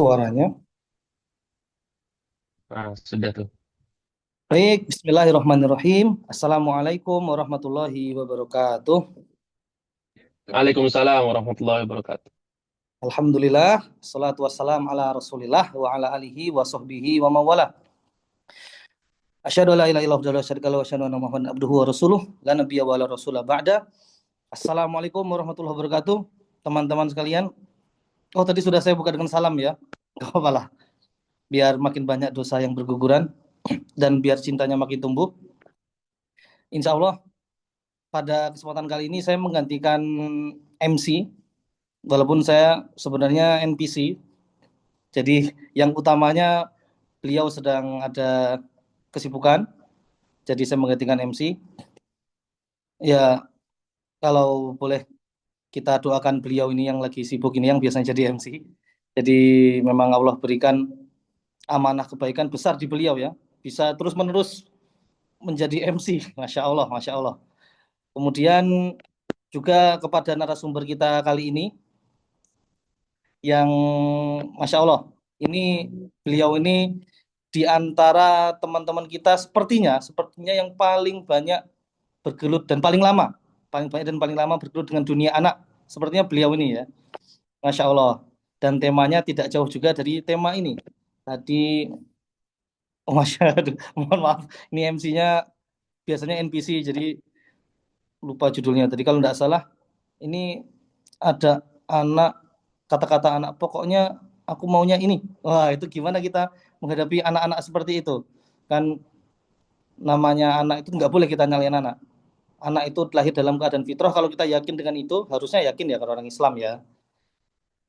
Suaranya. Sudah tuh. Baik, bismillahirrahmanirrahim. Assalamualaikum warahmatullahi wabarakatuh. Waalaikumsalam warahmatullahi wabarakatuh. Alhamdulillah, salatu wassalam ala rasulillah wa ala alihi wa sahbihi wa mawala. Asyhadu an la ilaha illallah wa syarika lahu wa asyhadu anna Muhammadan abduhu wa rasuluh la nabiyya wa la rasula ba'da. Assalamualaikum warahmatullahi wabarakatuh. Teman-teman sekalian. Oh, tadi sudah saya buka dengan salam ya. Gak apa-apa lah. Biar makin banyak dosa yang berguguran dan biar cintanya makin tumbuh. Insya Allah pada kesempatan kali ini saya menggantikan MC. Walaupun saya sebenarnya NPC, jadi yang utamanya beliau sedang ada kesibukan, jadi saya menggantikan MC. Ya, kalau boleh kita doakan beliau ini yang lagi sibuk ini yang biasanya jadi MC. Jadi memang Allah berikan amanah kebaikan besar di beliau ya, bisa terus-menerus menjadi MC. Masya Allah, Masya Allah. Kemudian juga kepada narasumber kita kali ini, yang Masya Allah, ini beliau ini di antara teman-teman kita sepertinya yang paling banyak bergelut dan paling banyak dan paling lama bergelut dengan dunia anak. Sepertinya beliau ini ya, Masya Allah. Dan temanya tidak jauh juga dari tema ini. Tadi, oh Masya Allah, mohon maaf, ini MC-nya biasanya NPC, jadi lupa judulnya. Tadi kalau tidak salah, ini ada anak, kata-kata anak, pokoknya aku maunya ini. Wah, itu gimana kita menghadapi anak-anak seperti itu? Kan namanya anak itu nggak boleh kita nyalain anak. Anak itu lahir dalam keadaan fitrah. Kalau kita yakin dengan itu, harusnya yakin ya kalau orang Islam ya.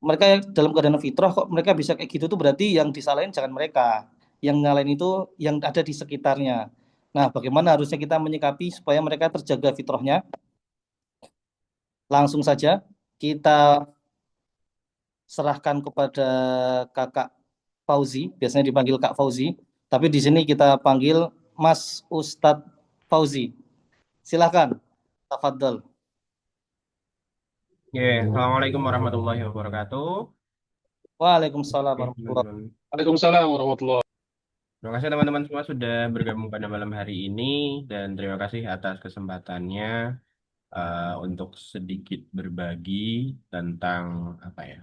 Mereka dalam keadaan fitrah kok mereka bisa kayak gitu tuh berarti yang disalahin jangan mereka. Yang nyalain itu yang ada di sekitarnya. Nah, bagaimana harusnya kita menyikapi supaya mereka terjaga fitrahnya? Langsung saja kita serahkan kepada Kakak Fauzi, biasanya dipanggil Kak Fauzi, tapi di sini kita panggil Mas Ustadz Fauzi. Silakan, tafadhol. Assalamualaikum warahmatullahi wabarakatuh. Waalaikumsalam Oke, warahmatullahi teman-teman. Waalaikumsalam warahmatullahi. Terima kasih teman-teman semua sudah bergabung pada malam hari ini dan terima kasih atas kesempatannya untuk sedikit berbagi tentang apa ya?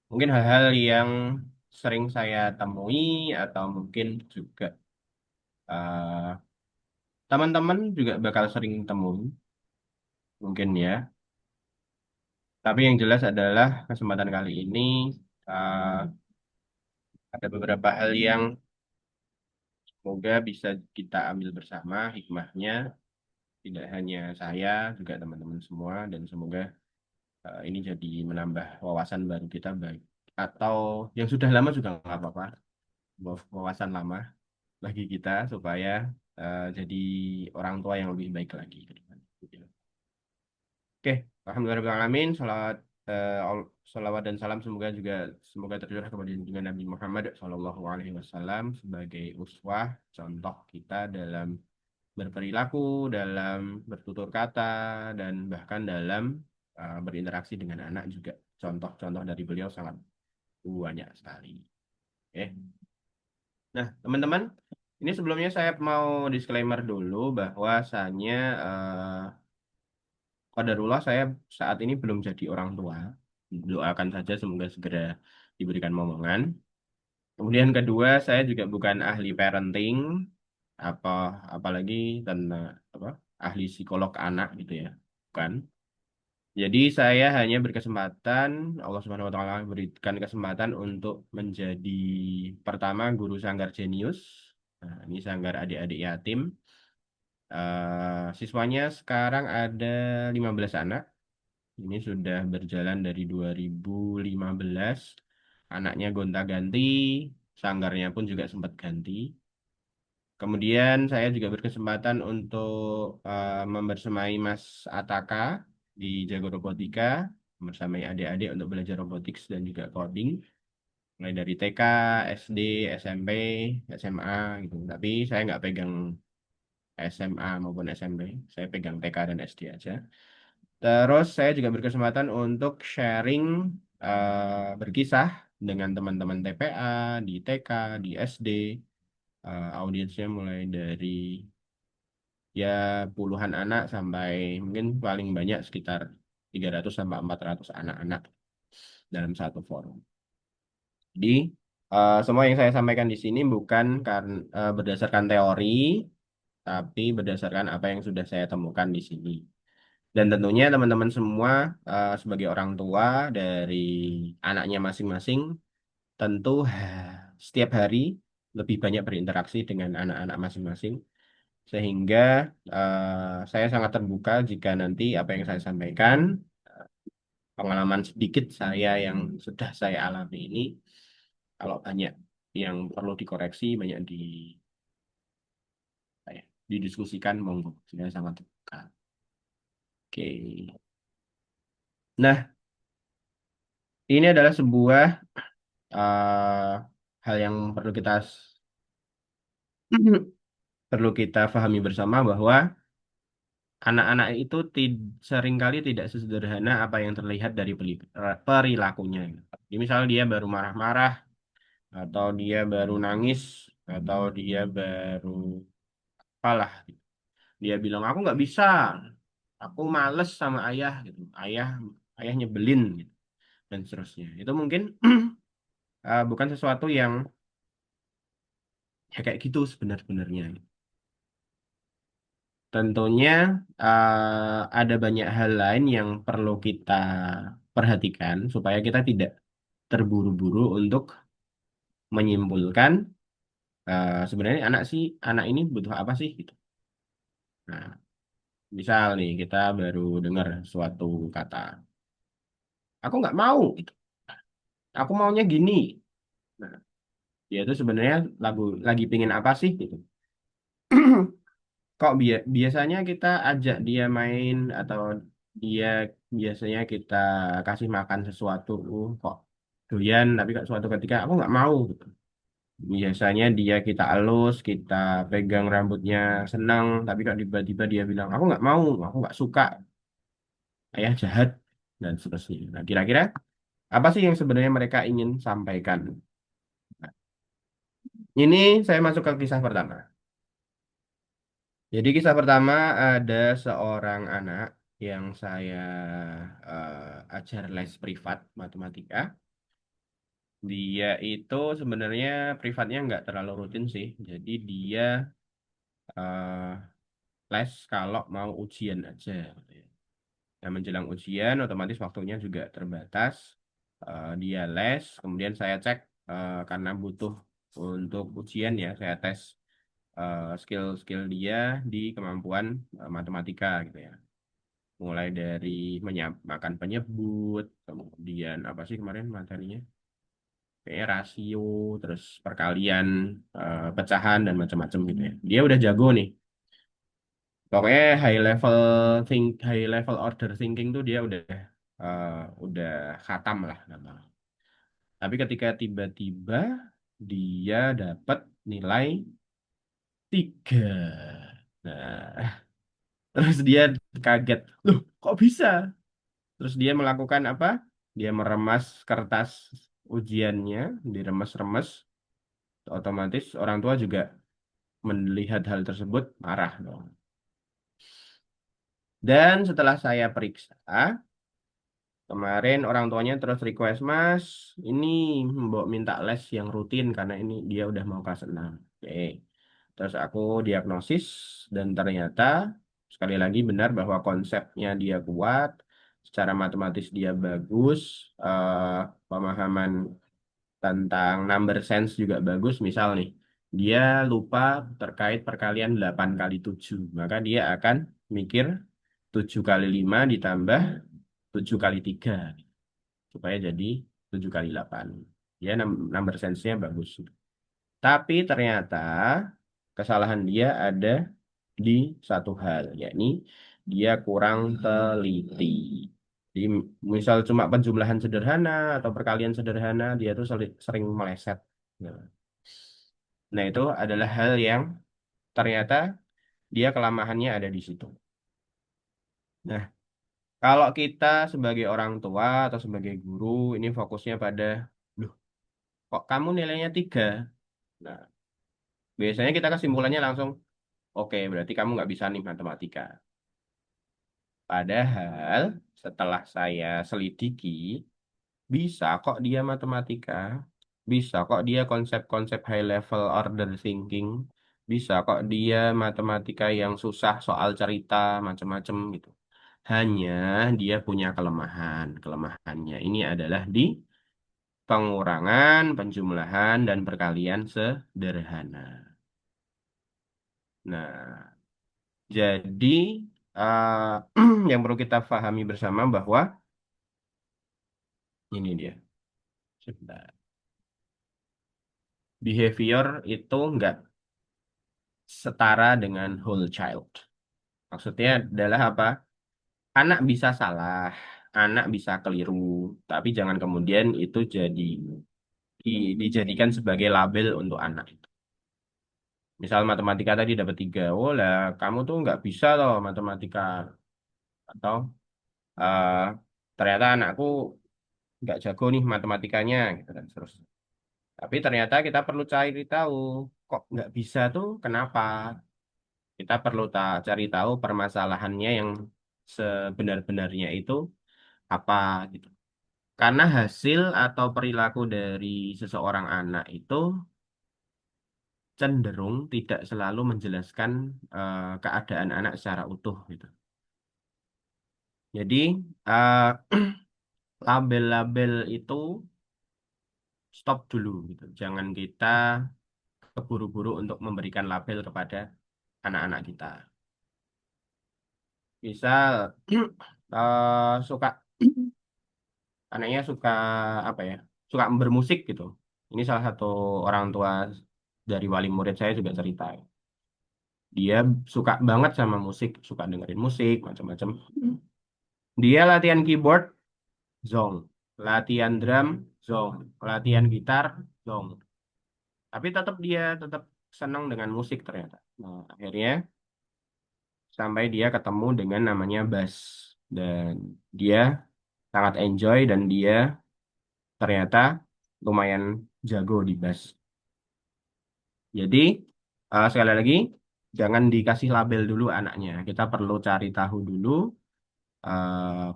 Mungkin hal-hal yang sering saya temui atau mungkin juga eh, teman-teman juga bakal sering temui, mungkin ya. Tapi yang jelas adalah kesempatan kali ini eh, ada beberapa hal yang semoga bisa kita ambil bersama hikmahnya, tidak hanya saya, juga teman-teman semua, dan semoga ini jadi menambah wawasan baru kita, baik atau yang sudah lama juga nggak apa-apa, wawasan lama bagi kita supaya jadi orang tua yang lebih baik lagi ke depan. Oke, alhamdulillahirobbilalamin, salawat dan salam semoga tercurah kepada junjungan Nabi Muhammad SAW sebagai uswah, contoh kita dalam berperilaku, dalam bertutur kata, dan bahkan dalam berinteraksi dengan anak juga. Contoh-contoh dari beliau sangat banyak sekali. Oke. Nah, teman-teman, ini sebelumnya saya mau disclaimer dulu bahwasanya qadarullah saya saat ini belum jadi orang tua. Doakan saja semoga segera diberikan momongan. Kemudian kedua, saya juga bukan ahli parenting, apa apalagi tentang apa ahli psikolog anak gitu ya, bukan. Jadi saya hanya berkesempatan, Allah Subhanahu Wa Taala berikan kesempatan untuk menjadi pertama guru sanggar jenius. Nah, ini sanggar adik-adik yatim. Siswanya sekarang ada 15 anak. Ini sudah berjalan dari 2015. Anaknya gonta-ganti, sanggarnya pun juga sempat ganti. Kemudian saya juga berkesempatan untuk membersamai Mas Ataka di Jago Robotika, bersamai adik-adik untuk belajar robotics dan juga coding, mulai dari TK, SD, SMP, SMA gitu. Tapi saya nggak pegang SMA maupun SMP, saya pegang TK dan SD aja. Terus saya juga berkesempatan untuk sharing berkisah dengan teman-teman TPA, di TK, di SD, audiensnya mulai dari ya puluhan anak sampai mungkin paling banyak sekitar 300 sampai 400 anak-anak dalam satu forum. Jadi semua yang saya sampaikan di sini bukan berdasarkan teori, tapi berdasarkan apa yang sudah saya temukan di sini. Dan tentunya teman-teman semua sebagai orang tua dari anaknya masing-masing, tentu setiap hari lebih banyak berinteraksi dengan anak-anak masing-masing. Sehingga saya sangat terbuka jika nanti apa yang saya sampaikan, pengalaman sedikit saya yang sudah saya alami ini, kalau banyak yang perlu dikoreksi, banyak apa ya, didiskusikan, monggo. Saya sangat terbuka. Oke. Nah, ini adalah sebuah eh, hal yang perlu kita pahami bersama bahwa anak-anak itu seringkali tidak sesederhana apa yang terlihat dari perilakunya. Jadi misal dia baru marah-marah, atau dia baru nangis, atau dia baru apalah. Dia bilang, aku nggak bisa, aku males sama ayah, gitu. Ayah nyebelin, gitu, dan seterusnya. Itu mungkin bukan sesuatu yang ya kayak gitu sebenarnya. Tentunya ada banyak hal lain yang perlu kita perhatikan supaya kita tidak terburu-buru untuk menyimpulkan sebenarnya anak ini butuh apa sih gitu. Nah, misal nih kita baru dengar suatu kata, aku nggak mau, gitu. Aku maunya gini. Nah, dia itu sebenarnya lagi pingin apa sih gitu. Kok biasanya kita ajak dia main atau dia biasanya kita kasih makan sesuatu, kok doyan, tapi kok suatu ketika aku nggak mau gitu. Biasanya dia kita elus, kita pegang rambutnya senang, tapi kok tiba-tiba dia bilang aku nggak mau, aku nggak suka, ayah jahat, dan seterusnya. Nah, kira-kira apa sih yang sebenarnya mereka ingin sampaikan? Nah, ini saya masuk ke kisah pertama. Jadi kisah pertama ada seorang anak yang saya ajar les privat matematika. Dia itu sebenarnya privatnya nggak terlalu rutin sih. Jadi dia eh, les kalau mau ujian aja, gitu ya. Nah, menjelang ujian otomatis waktunya juga terbatas. Dia les, kemudian saya cek karena butuh untuk ujian ya, saya tes skill-skill dia di kemampuan matematika gitu ya. Mulai dari makan penyebut, kemudian apa sih kemarin materinya? Kayak rasio, terus perkalian, pecahan dan macam-macam gitu ya. Dia udah jago nih. Pokoknya high level order thinking tuh dia uh, udah khatam lah gampang. Tapi ketika tiba-tiba dia dapat nilai 3. Nah, terus dia kaget. Loh, kok bisa? Terus dia melakukan apa? Dia meremas kertas ujiannya, diremes-remes. Otomatis orang tua juga melihat hal tersebut marah dong. Dan setelah saya periksa, kemarin orang tuanya terus request, Mas, ini mbok minta les yang rutin karena ini dia udah mau kelas 6. Oke. Terus aku diagnosis dan ternyata sekali lagi benar bahwa konsepnya dia kuat, secara matematis dia bagus, pemahaman tentang number sense juga bagus. Misal nih, dia lupa terkait perkalian 8 kali 7, maka dia akan mikir 7 kali 5 ditambah 7 kali 3 supaya jadi 7 kali 8. Ya, number sense-nya bagus. Tapi ternyata kesalahan dia ada di satu hal, yakni dia kurang teliti. Jadi misal cuma penjumlahan sederhana atau perkalian sederhana, dia tuh sering meleset. Nah, itu adalah hal yang ternyata dia kelemahannya ada di situ. Nah, kalau kita sebagai orang tua atau sebagai guru ini fokusnya pada, loh, kok kamu nilainya 3? Nah, biasanya kita kesimpulannya langsung, oke, berarti kamu nggak bisa nih matematika. Padahal setelah saya selidiki, bisa kok dia matematika, bisa kok dia konsep-konsep high level order thinking, bisa kok dia matematika yang susah soal cerita macam-macam gitu. Hanya dia punya kelemahan. Kelemahannya ini adalah di pengurangan, penjumlahan, dan perkalian sederhana. Nah, jadi yang perlu kita pahami bersama bahwa ini dia. Sebentar. Behavior itu nggak setara dengan whole child. Maksudnya adalah apa? Anak bisa salah, anak bisa keliru, tapi jangan kemudian itu dijadikan sebagai label untuk anak. Misal matematika tadi dapat 3, oh lah kamu tuh nggak bisa loh matematika. Atau eh, ternyata anakku nggak jago nih matematikanya, gitu kan. Terus, tapi ternyata kita perlu cari tahu, kok nggak bisa tuh kenapa? Kita perlu cari tahu permasalahannya yang sebenar-benarnya itu apa gitu. Karena hasil atau perilaku dari seseorang anak itu cenderung tidak selalu menjelaskan keadaan anak secara utuh gitu. Jadi eh, label-label itu stop dulu gitu. Jangan kita keburu-buru untuk memberikan label kepada anak-anak kita. Misal suka anaknya suka apa ya? Suka bermusik gitu. Ini salah satu orang tua dari wali murid saya juga cerita. Dia suka banget sama musik, suka dengerin musik, macam-macam. Dia latihan keyboard, zong. Latihan drum, zong. Latihan gitar, zong. Tapi tetap dia tetap senang dengan musik ternyata. Nah, akhirnya sampai dia ketemu dengan namanya bass. Dan dia sangat enjoy dan dia ternyata lumayan jago di bass. Jadi, sekali lagi, jangan dikasih label dulu anaknya. Kita perlu cari tahu dulu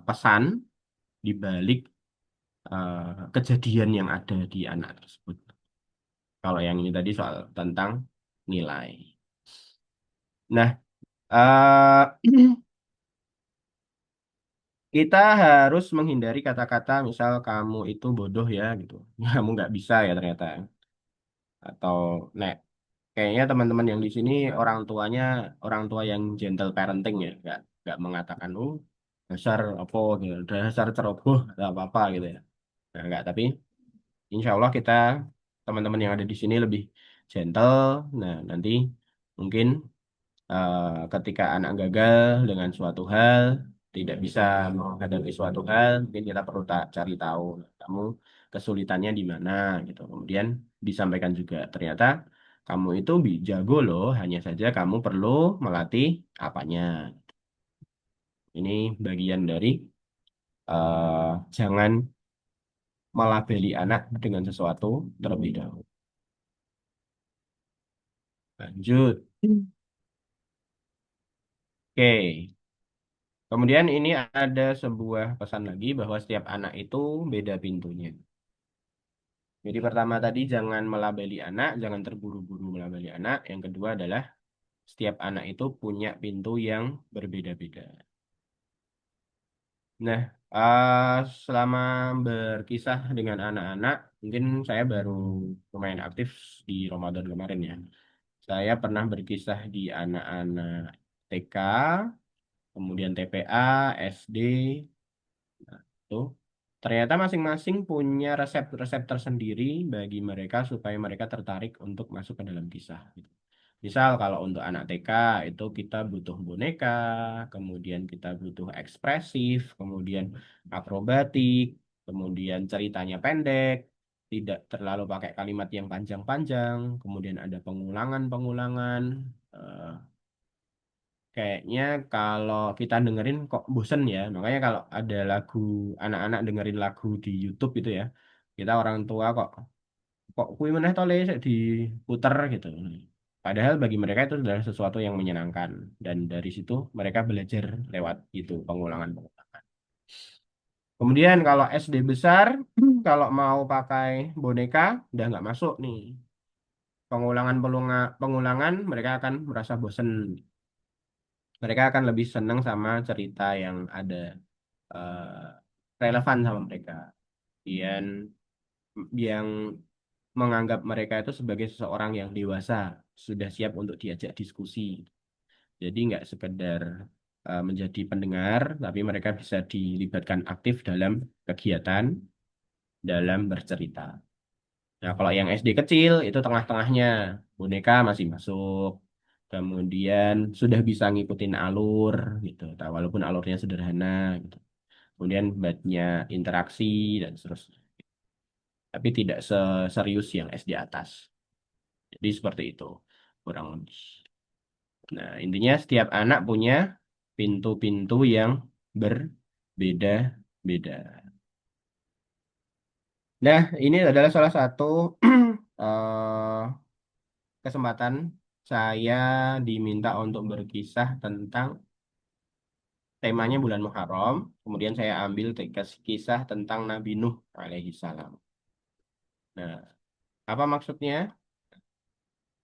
pesan di balik kejadian yang ada di anak tersebut. Kalau yang ini tadi soal tentang nilai. Nah, kita harus menghindari kata-kata misal kamu itu bodoh ya gitu. Kamu nggak bisa ya ternyata. Atau nek kayaknya teman-teman yang di sini orang tuanya orang tua yang gentle parenting ya, nggak mengatakan dasar apa gitu, dasar ceroboh atau apa-apa gitu ya. Nah, nggak, tapi insya Allah kita teman-teman yang ada di sini lebih gentle. Nah, nanti mungkin eh, ketika anak gagal dengan suatu hal, tidak bisa menghadapi suatu hal, mungkin kita perlu cari tahu kamu kesulitannya di mana gitu. Kemudian disampaikan juga ternyata kamu itu jago loh, hanya saja kamu perlu melatih apanya. Ini bagian dari jangan melabeli anak dengan sesuatu terlebih dahulu. Lanjut. Oke. Kemudian ini ada sebuah pesan lagi bahwa setiap anak itu beda pintunya. Jadi pertama tadi jangan melabeli anak, jangan terburu-buru melabeli anak. Yang kedua adalah setiap anak itu punya pintu yang berbeda-beda. Nah, selama berkisah dengan anak-anak, mungkin saya baru lumayan aktif di Ramadan kemarin ya. Saya pernah berkisah di anak-anak TK, kemudian TPA, SD. Tuh, ternyata masing-masing punya resep-resep tersendiri bagi mereka supaya mereka tertarik untuk masuk ke dalam kisah. Gitu. Misal kalau untuk anak TK itu kita butuh boneka, kemudian kita butuh ekspresif, kemudian akrobatik, kemudian ceritanya pendek, tidak terlalu pakai kalimat yang panjang-panjang, kemudian ada pengulangan-pengulangan. eh, Kayaknya kalau kita dengerin kok bosen ya. Makanya kalau ada lagu anak-anak dengerin lagu di YouTube itu ya, kita orang tua kok kuwi meneh to Le sik diputer gitu. Padahal bagi mereka itu adalah sesuatu yang menyenangkan dan dari situ mereka belajar lewat itu pengulangan-pengulangan. Kemudian kalau SD besar, kalau mau pakai boneka udah nggak masuk nih. Pengulangan mereka akan merasa bosen. Mereka akan lebih senang sama cerita yang ada relevan sama mereka. Dan yang menganggap mereka itu sebagai seseorang yang dewasa, sudah siap untuk diajak diskusi. Jadi nggak sekedar menjadi pendengar, tapi mereka bisa dilibatkan aktif dalam kegiatan, dalam bercerita. Nah, kalau yang SD kecil itu tengah-tengahnya, boneka masih masuk. Kemudian sudah bisa ngikutin alur gitu, walaupun alurnya sederhana gitu. Kemudian banyak interaksi dan seterusnya. Tapi tidak serius yang SD atas. Jadi seperti itu, kurang lebih. Nah, intinya setiap anak punya pintu-pintu yang berbeda-beda. Nah, ini adalah salah satu kesempatan saya diminta untuk berkisah tentang temanya bulan Muharram. Kemudian saya ambil kisah tentang Nabi Nuh alaihi salam. Nah, apa maksudnya?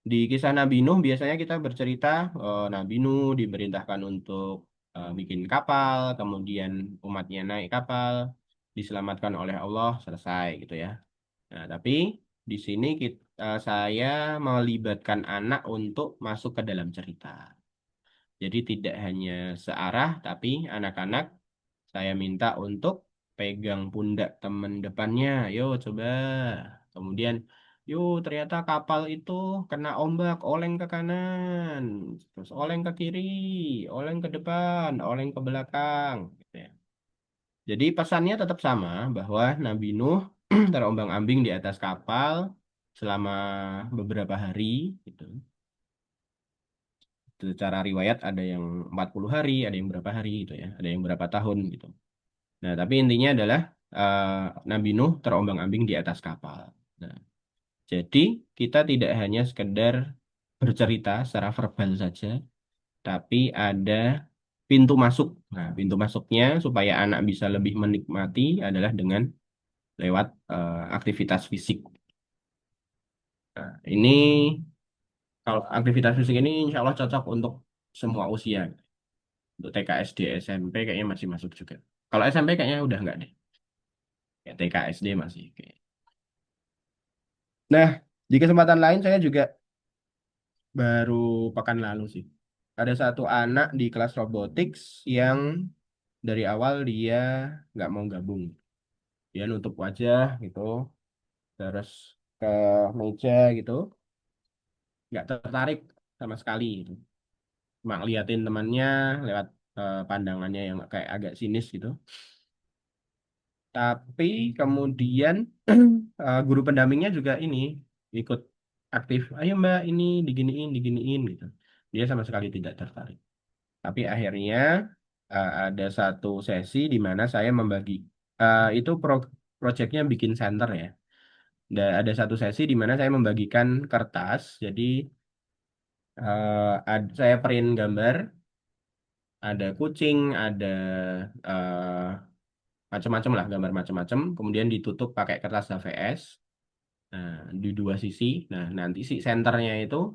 Di kisah Nabi Nuh biasanya kita bercerita Nabi Nuh diperintahkan untuk bikin kapal, kemudian umatnya naik kapal, diselamatkan oleh Allah, selesai gitu ya. Nah, tapi di sini saya melibatkan anak untuk masuk ke dalam cerita. Jadi tidak hanya searah, tapi anak-anak saya minta untuk pegang pundak teman depannya. Yo, coba. Kemudian, yo ternyata kapal itu kena ombak, oleng ke kanan, terus oleng ke kiri, oleng ke depan, oleng ke belakang. Gitu ya. Jadi pesannya tetap sama bahwa Nabi Nuh terombang-ambing di atas kapal selama beberapa hari. Gitu. Secara riwayat ada yang 40 hari, ada yang berapa hari gitu ya, ada yang berapa tahun gitu. Nah, tapi intinya adalah eh, Nabi Nuh terombang-ambing di atas kapal. Nah, jadi kita tidak hanya sekedar bercerita secara verbal saja, tapi ada pintu masuk. Nah, pintu masuknya supaya anak bisa lebih menikmati adalah dengan lewat aktivitas fisik. Nah, ini kalau aktivitas fisik ini insya Allah cocok untuk semua usia. Untuk TK, SD, SMP kayaknya masih masuk juga. Kalau SMP kayaknya udah nggak deh. Ya, TK, SD masih. Oke. Nah, di kesempatan lain saya juga baru pekan lalu sih. Ada satu anak di kelas robotics yang dari awal dia nggak mau gabung. Dia nutup wajah gitu, terus ke meja gitu, nggak tertarik sama sekali gitu. Cuma ngeliatin temannya lewat pandangannya yang kayak agak sinis gitu. Tapi kemudian guru pendampingnya juga ini ikut aktif. Ayo Mbak, ini diginiin, diginiin gitu. Dia sama sekali tidak tertarik. Tapi akhirnya ada satu sesi di mana saya membagi itu proyeknya bikin center ya. Ada satu sesi di mana saya membagikan kertas. Jadi saya print gambar, ada kucing, ada eh, macam-macam lah gambar macam-macam. Kemudian ditutup pakai kertas HVS. Nah, di dua sisi. Nah, nanti si senternya itu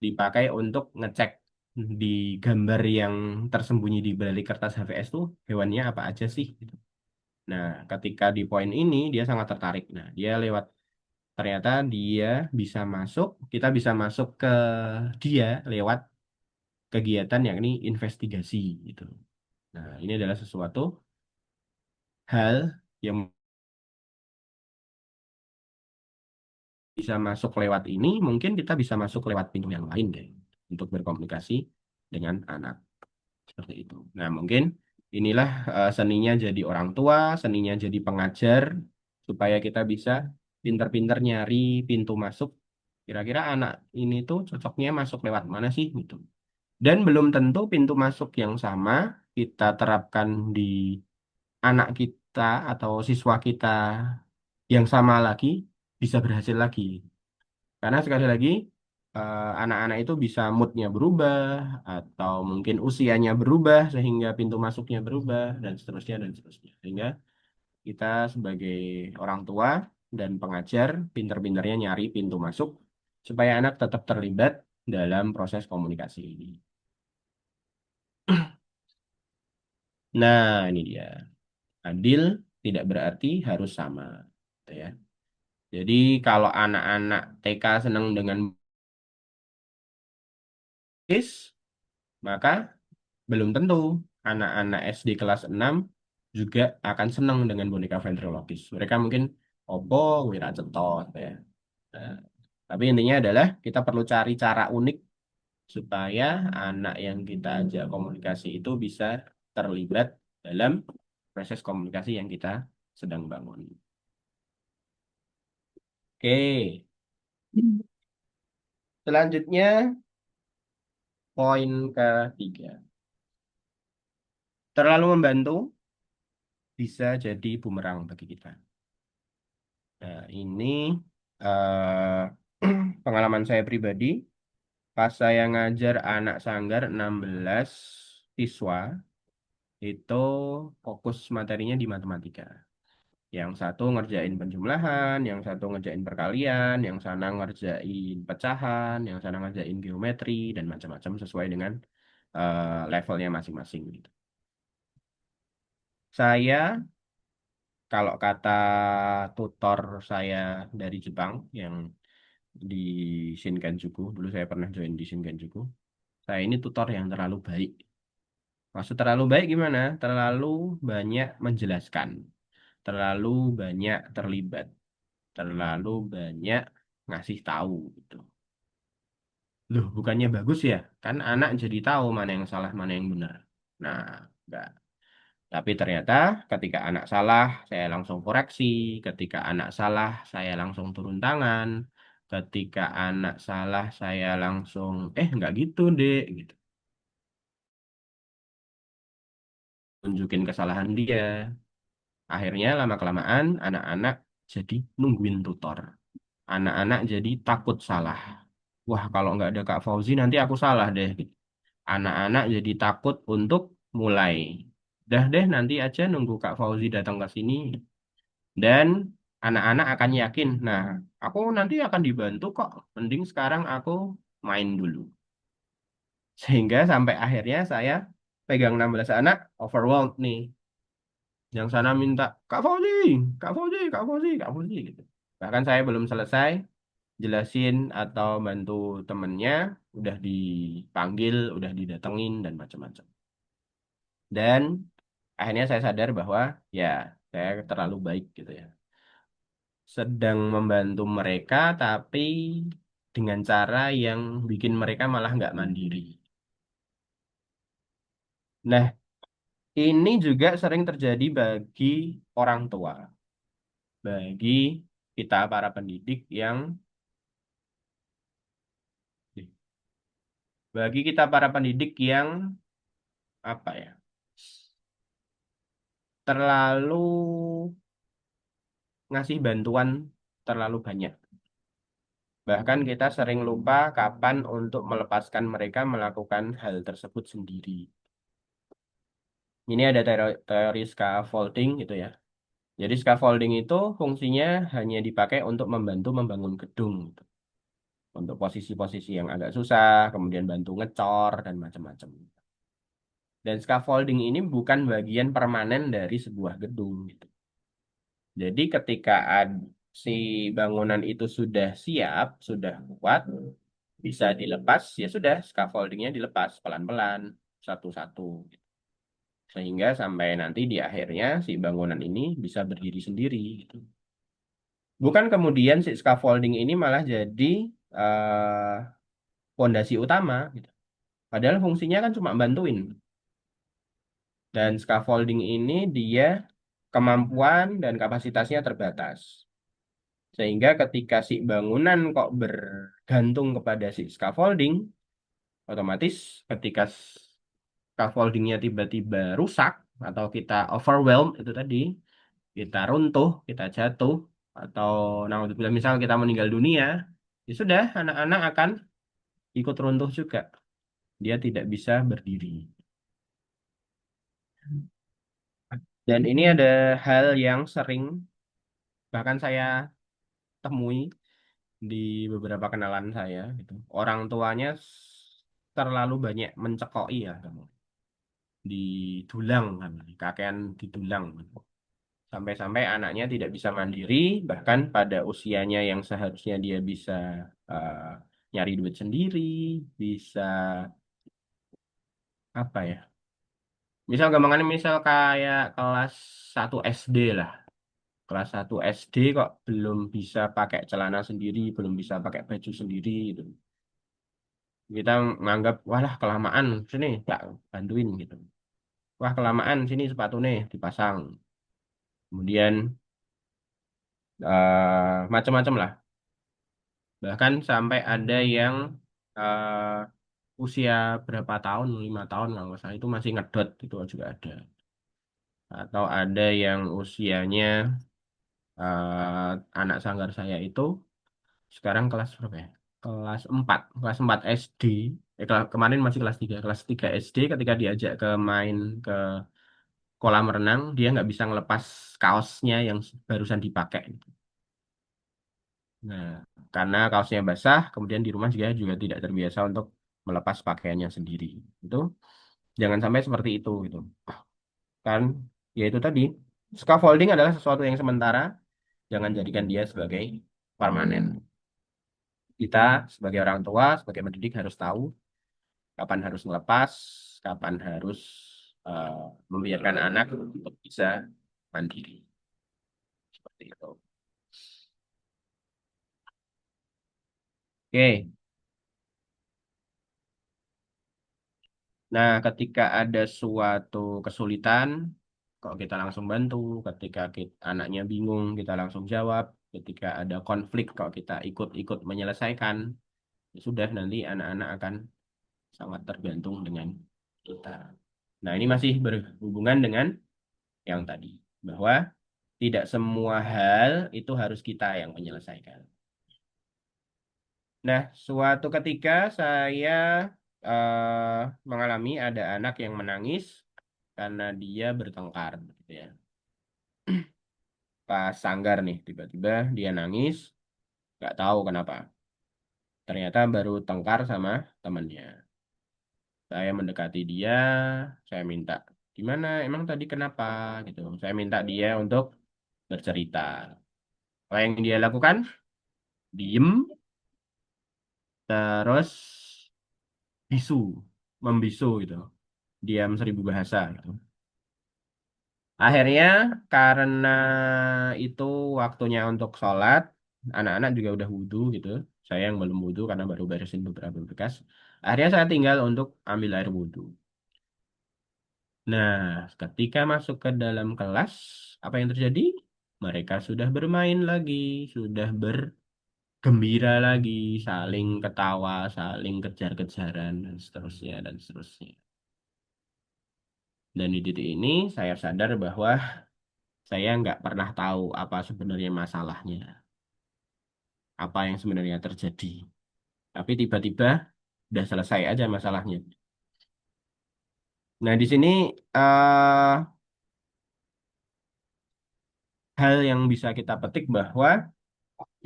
dipakai untuk ngecek di gambar yang tersembunyi di balik kertas HVS tuh hewannya apa aja sih gitu. Nah, ketika di poin ini dia sangat tertarik. Nah, dia lewat ternyata dia bisa masuk, kita bisa masuk ke dia lewat kegiatan yakni investigasi gitu. Nah, ini adalah sesuatu hal yang bisa masuk lewat ini, mungkin kita bisa masuk lewat pintu yang lain deh untuk berkomunikasi dengan anak seperti itu. Nah, mungkin inilah seninya jadi orang tua, seninya jadi pengajar supaya kita bisa pinter-pinter nyari pintu masuk. Kira-kira anak ini tuh cocoknya masuk lewat mana sih gitu. Dan belum tentu pintu masuk yang sama kita terapkan di anak kita atau siswa kita yang sama lagi bisa berhasil lagi. Karena sekali lagi anak-anak itu bisa moodnya berubah atau mungkin usianya berubah sehingga pintu masuknya berubah dan seterusnya dan seterusnya. Sehingga kita sebagai orang tua dan pengajar pinter-pinternya nyari pintu masuk supaya anak tetap terlibat dalam proses komunikasi ini. Nah, ini dia. Adil tidak berarti harus sama, gitu ya. Jadi kalau anak-anak TK senang dengan is, maka belum tentu anak-anak SD kelas 6 juga akan senang dengan boneka ventriloquis. Mereka mungkin opo, wiraceto, gitu ya. Nah, tapi intinya adalah kita perlu cari cara unik supaya anak yang kita ajak komunikasi itu bisa terlibat dalam proses komunikasi yang kita sedang bangun. Oke, selanjutnya poin ketiga. Terlalu membantu bisa jadi bumerang bagi kita. Nah, ini eh, pengalaman saya pribadi. Pas saya ngajar anak sanggar 16 siswa, itu fokus materinya di matematika. Yang satu ngerjain penjumlahan, yang satu ngerjain perkalian, yang sana ngerjain pecahan, yang sana ngerjain geometri, dan macam-macam sesuai dengan levelnya masing-masing gitu. Saya, kalau kata tutor saya dari Jepang yang di Shinkanjuku, dulu saya pernah join di Shinkanjuku, saya ini tutor yang terlalu baik. Maksud terlalu baik gimana? Terlalu banyak menjelaskan, terlalu banyak terlibat, terlalu banyak ngasih tahu gitu. Loh, bukannya bagus ya? Kan anak jadi tahu mana yang salah, mana yang benar. Nah, enggak. Tapi ternyata ketika anak salah, saya langsung koreksi. Ketika anak salah, saya langsung turun tangan. Ketika anak salah, saya langsung, enggak gitu, Dek, gitu. Tunjukin kesalahan dia. Akhirnya lama-kelamaan anak-anak jadi nungguin tutor. Anak-anak jadi takut salah. Wah, kalau nggak ada Kak Fauzi nanti aku salah deh. Anak-anak jadi takut untuk mulai. Dah deh, nanti aja nunggu Kak Fauzi datang ke sini. Dan anak-anak akan yakin, nah, aku nanti akan dibantu kok. Mending sekarang aku main dulu. Sehingga sampai akhirnya saya pegang 16 anak, overwhelmed nih. Yang sana minta, Kak Fauzi, Kak Fauzi, Kak Fauzi, Kak Fauzi, gitu. Bahkan saya belum selesai jelasin atau bantu temennya, udah dipanggil, udah didatengin, dan macam-macam. Dan akhirnya saya sadar bahwa ya saya terlalu baik gitu ya. Sedang membantu mereka, tapi dengan cara yang bikin mereka malah nggak mandiri. Nah, ini juga sering terjadi bagi orang tua, bagi kita para pendidik yang bagi kita para pendidik yang apa ya, terlalu ngasih bantuan terlalu banyak. Bahkan kita sering lupa kapan untuk melepaskan mereka melakukan hal tersebut sendiri. Ini ada teori scaffolding gitu ya. Jadi scaffolding itu fungsinya hanya dipakai untuk membantu membangun gedung gitu. Untuk posisi-posisi yang agak susah, kemudian bantu ngecor dan macam-macam. Dan scaffolding ini bukan bagian permanen dari sebuah gedung gitu. Jadi ketika si bangunan itu sudah siap, sudah kuat, bisa dilepas, ya sudah scaffoldingnya dilepas pelan-pelan, satu-satu. Sehingga sampai nanti di akhirnya si bangunan ini bisa berdiri sendiri gitu. Bukan kemudian si scaffolding ini malah jadi fondasi utama gitu. Padahal fungsinya kan cuma bantuin. Dan scaffolding ini dia kemampuan dan kapasitasnya terbatas. Sehingga ketika si bangunan kok bergantung kepada si scaffolding, otomatis ketika scaffoldingnya tiba-tiba rusak atau kita overwhelmed itu tadi, kita runtuh, kita jatuh, atau naudzubillah misal kita meninggal dunia, ya sudah anak-anak akan ikut runtuh juga. Dia tidak bisa berdiri. Dan ini ada hal yang sering bahkan saya temui di beberapa kenalan saya gitu. Orang tuanya terlalu banyak mencekoi ya, didulang kan, kakean didulang. Sampai-sampai anaknya tidak bisa mandiri, bahkan pada usianya yang seharusnya dia bisa eh, nyari duit sendiri, bisa apa ya? Misal gampangannya misal kayak kelas 1 SD lah. Kelas 1 SD kok belum bisa pakai celana sendiri, belum bisa pakai baju sendiri gitu. Kita menganggap, walah kelamaan, sini tak bantuin gitu. Wah kelamaan, sini sepatu nih dipasang. Kemudian macam-macam lah. Bahkan sampai ada yang usia berapa tahun, 5 tahun kalau nggak salah itu masih ngedot itu juga ada. Atau ada yang usianya anak sanggar saya itu sekarang kelas berapa ya? Kelas 4 SD. Kemarin masih kelas 3 SD ketika diajak main ke kolam renang, dia nggak bisa ngelepas kaosnya yang barusan dipakai. Nah, karena kaosnya basah, kemudian di rumah juga tidak terbiasa untuk melepas pakaiannya sendiri. Itu jangan sampai seperti itu gitu. Kan ya itu tadi, scaffolding adalah sesuatu yang sementara, jangan jadikan dia sebagai permanen. Kita sebagai orang tua, sebagai pendidik harus tahu kapan harus melepas, kapan harus eh, membiarkan anak untuk bisa mandiri. Seperti itu. Oke. Nah, ketika ada suatu kesulitan, kok kita langsung bantu. Ketika anaknya bingung, kita langsung jawab. Ketika ada konflik, kok kita ikut-ikut menyelesaikan. Ya sudah, nanti anak-anak akan sangat tergantung dengan kita. Nah, ini masih berhubungan dengan yang tadi. Bahwa tidak semua hal itu harus kita yang menyelesaikan. Nah, suatu ketika saya mengalami ada anak yang menangis karena dia bertengkar, gitu ya. Pas sanggar nih, tiba-tiba dia nangis, nggak tahu kenapa. Ternyata baru tengkar sama temannya. Saya mendekati dia, saya minta, gimana? Emang tadi kenapa? Gitu. Saya minta dia untuk bercerita. Apa yang dia lakukan? Diem, terus bisu, membisu gitu. Diam 1000 bahasa gitu. Akhirnya karena itu waktunya untuk sholat, anak-anak juga udah wudhu gitu. Saya yang belum wudhu karena baru beresin beberapa berkas. Akhirnya saya tinggal untuk ambil air wudhu. Nah, ketika masuk ke dalam kelas, apa yang terjadi? Mereka sudah bermain lagi, sudah bergembira lagi, saling ketawa, saling kejar-kejaran, dan seterusnya, dan seterusnya. Dan di titik ini saya sadar bahwa saya nggak pernah tahu apa sebenarnya masalahnya, apa yang sebenarnya terjadi. Tapi tiba-tiba udah selesai aja masalahnya. Nah, di sini eh, hal yang bisa kita petik bahwa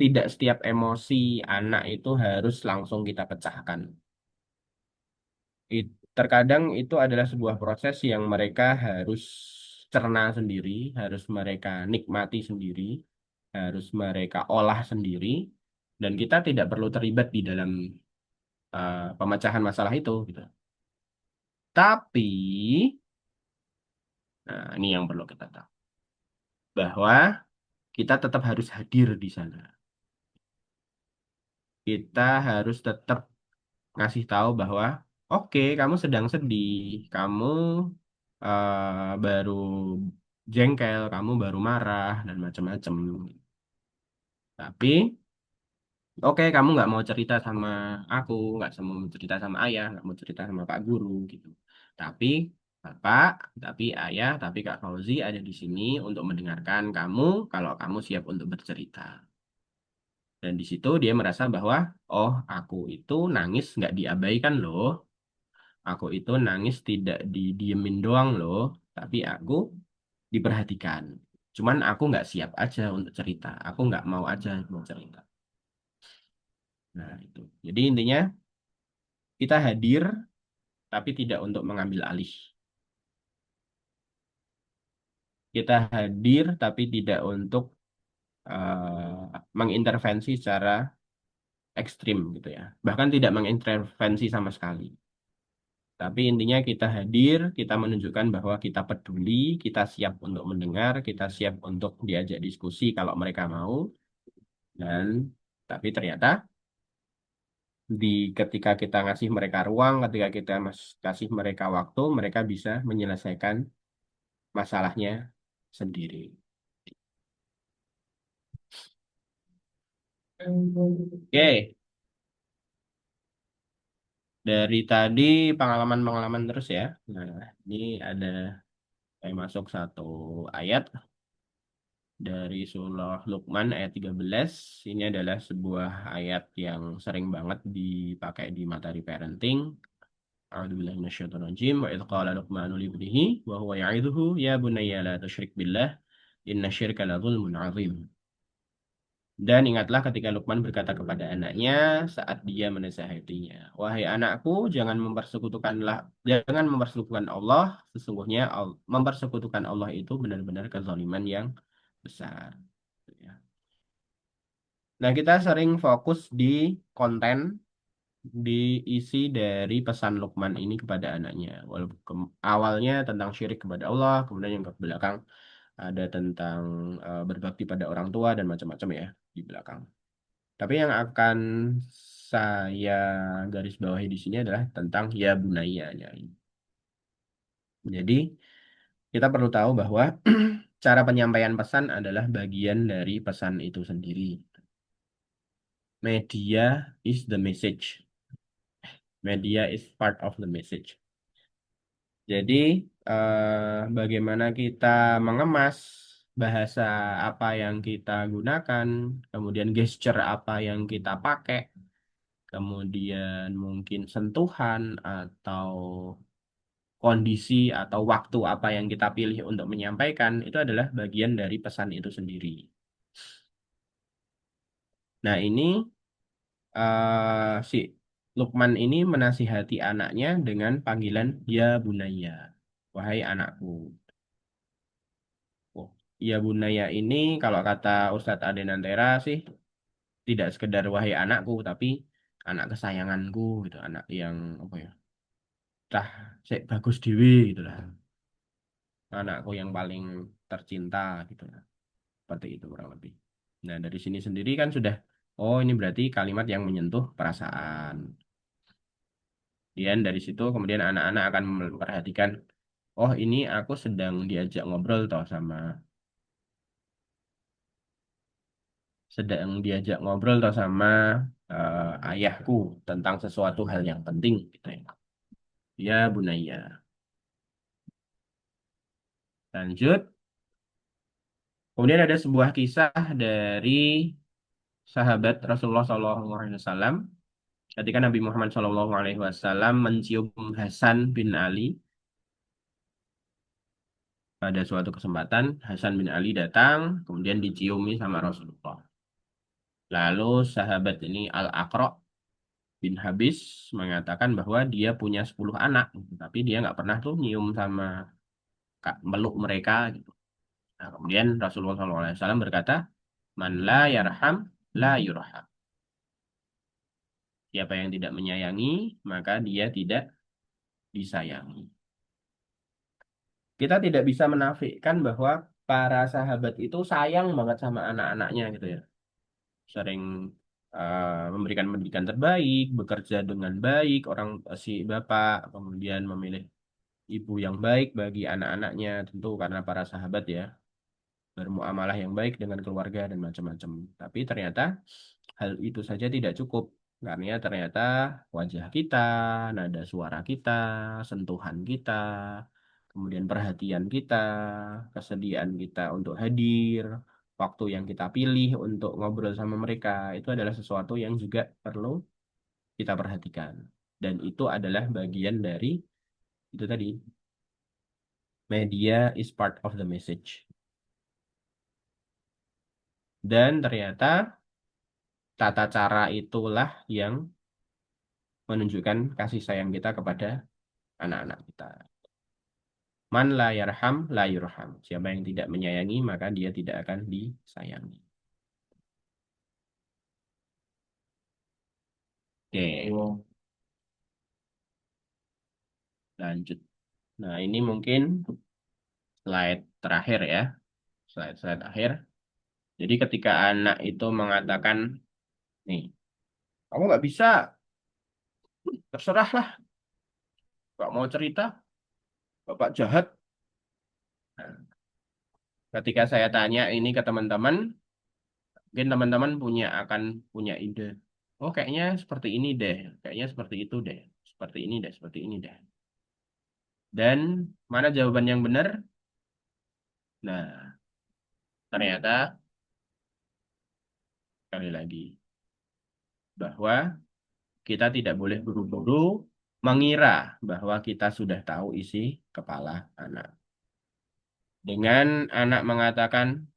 tidak setiap emosi anak itu harus langsung kita pecahkan. Terkadang itu adalah sebuah proses yang mereka harus cerna sendiri, harus mereka nikmati sendiri, harus mereka olah sendiri, dan kita tidak perlu terlibat di dalam pemecahan masalah itu gitu. Tapi nah ini yang perlu kita tahu bahwa kita tetap harus hadir di sana. Kita harus tetap ngasih tahu bahwa oke, kamu sedang sedih, kamu baru jengkel, kamu baru marah dan macam-macam. Tapi oke, kamu nggak mau cerita sama aku, nggak mau cerita sama ayah, nggak mau cerita sama Pak Guru gitu. Tapi bapak, tapi ayah, tapi Kak Fauzi ada di sini untuk mendengarkan kamu kalau kamu siap untuk bercerita. Dan di situ dia merasa bahwa, oh aku itu nangis nggak diabaikan loh. Aku itu nangis tidak didiemin doang loh, tapi aku diperhatikan. Cuman aku nggak siap aja untuk cerita. Aku nggak mau aja mau cerita. Nah itu. Jadi intinya kita hadir tapi tidak untuk mengambil alih. Kita hadir tapi tidak untuk mengintervensi secara ekstrim gitu ya. Bahkan tidak mengintervensi sama sekali. Tapi intinya kita hadir, kita menunjukkan bahwa kita peduli, kita siap untuk mendengar, kita siap untuk diajak diskusi kalau mereka mau. Dan tapi ternyata di ketika kita ngasih mereka ruang, ketika kita kasih mereka waktu, mereka bisa menyelesaikan masalahnya sendiri. Oke, dari tadi pengalaman-pengalaman terus ya. Nah, ini ada saya masuk satu ayat dari surah Luqman ayat 13. Ini adalah sebuah ayat yang sering banget dipakai di materi parenting. A'udzubillahi minasyaitonirrajim. Wa idz qala Luqmanu li ibnihi wa huwa ya'idhuhu ya bunayya la tusyrik billah inna syirka la dzulmun 'adzim. Dan ingatlah ketika Lukman berkata kepada anaknya saat dia menasihatinya, wahai anakku, jangan mempersekutukan Allah. Sesungguhnya mempersekutukan Allah itu benar-benar kezaliman yang besar. Ya. Nah, kita sering fokus di konten, di isi dari pesan Lukman ini kepada anaknya. Walaupun awalnya tentang syirik kepada Allah, kemudian yang ke belakang ada tentang berbakti pada orang tua dan macam-macam ya di belakang. Tapi yang akan saya garis bawahi di sini adalah tentang ya bunayanya. Jadi kita perlu tahu bahwa cara penyampaian pesan adalah bagian dari pesan itu sendiri. Media is the message. Media is part of the message. Jadi bagaimana kita mengemas bahasa apa yang kita gunakan, kemudian gesture apa yang kita pakai, kemudian mungkin sentuhan atau kondisi atau waktu apa yang kita pilih untuk menyampaikan itu adalah bagian dari pesan itu sendiri. Nah, ini si Lukman ini menasihati anaknya dengan panggilan ya bunaya, wahai anakku. Oh, ya bunaya ini kalau kata Ustadz Adenantera sih tidak sekedar wahai anakku, tapi anak kesayanganku gitu, anak yang apa ya? Cah, sik bagus dewi gitu lah. Anakku yang paling tercinta gitu lah. Seperti itu kurang lebih. Nah, dari sini sendiri kan sudah, oh ini berarti kalimat yang menyentuh perasaan. Dan dari situ kemudian anak-anak akan memperhatikan, oh ini aku sedang diajak ngobrol toh sama ayahku tentang sesuatu hal yang penting gitu ya. Ya Bunaya. Lanjut. Kemudian ada sebuah kisah dari sahabat Rasulullah SAW ketika Nabi Muhammad SAW mencium Hasan bin Ali. Pada suatu kesempatan, Hasan bin Ali datang, kemudian diciumi sama Rasulullah. Lalu sahabat ini Al-Aqra bin Habis mengatakan bahwa dia punya 10 anak, tapi dia nggak pernah tuh nyium sama meluk mereka gitu. Nah, kemudian Rasulullah SAW berkata, Man la yarham, la yurham. Siapa yang tidak menyayangi, maka dia tidak disayangi. Kita tidak bisa menafikan bahwa para sahabat itu sayang banget sama anak-anaknya gitu ya. Sering memberikan pendidikan terbaik, bekerja dengan baik, si bapak kemudian memilih ibu yang baik bagi anak-anaknya, tentu karena para sahabat ya, bermuamalah yang baik dengan keluarga dan macam-macam. Tapi ternyata hal itu saja tidak cukup, karena ternyata wajah kita, nada suara kita, sentuhan kita, kemudian perhatian kita, kesediaan kita untuk hadir, waktu yang kita pilih untuk ngobrol sama mereka, itu adalah sesuatu yang juga perlu kita perhatikan. Dan itu adalah bagian dari itu tadi, media is part of the message. Dan ternyata tata cara itulah yang menunjukkan kasih sayang kita kepada anak-anak kita. Man la yarham la yurham. Siapa yang tidak menyayangi maka dia tidak akan disayangi. Oke, lanjut. Nah, ini mungkin slide terakhir ya. Slide akhir. Jadi ketika anak itu mengatakan, nih, kamu nggak bisa, terserahlah. Nggak mau cerita, bapak jahat. Nah, ketika saya tanya ini ke teman-teman, mungkin teman-teman akan punya ide. Oh, kayaknya seperti ini deh. Kayaknya seperti itu deh. Seperti ini deh, seperti ini deh. Dan mana jawaban yang benar? Nah, ternyata sekali lagi bahwa kita tidak boleh buru-buru mengira bahwa kita sudah tahu isi kepala anak. Dengan anak mengatakan,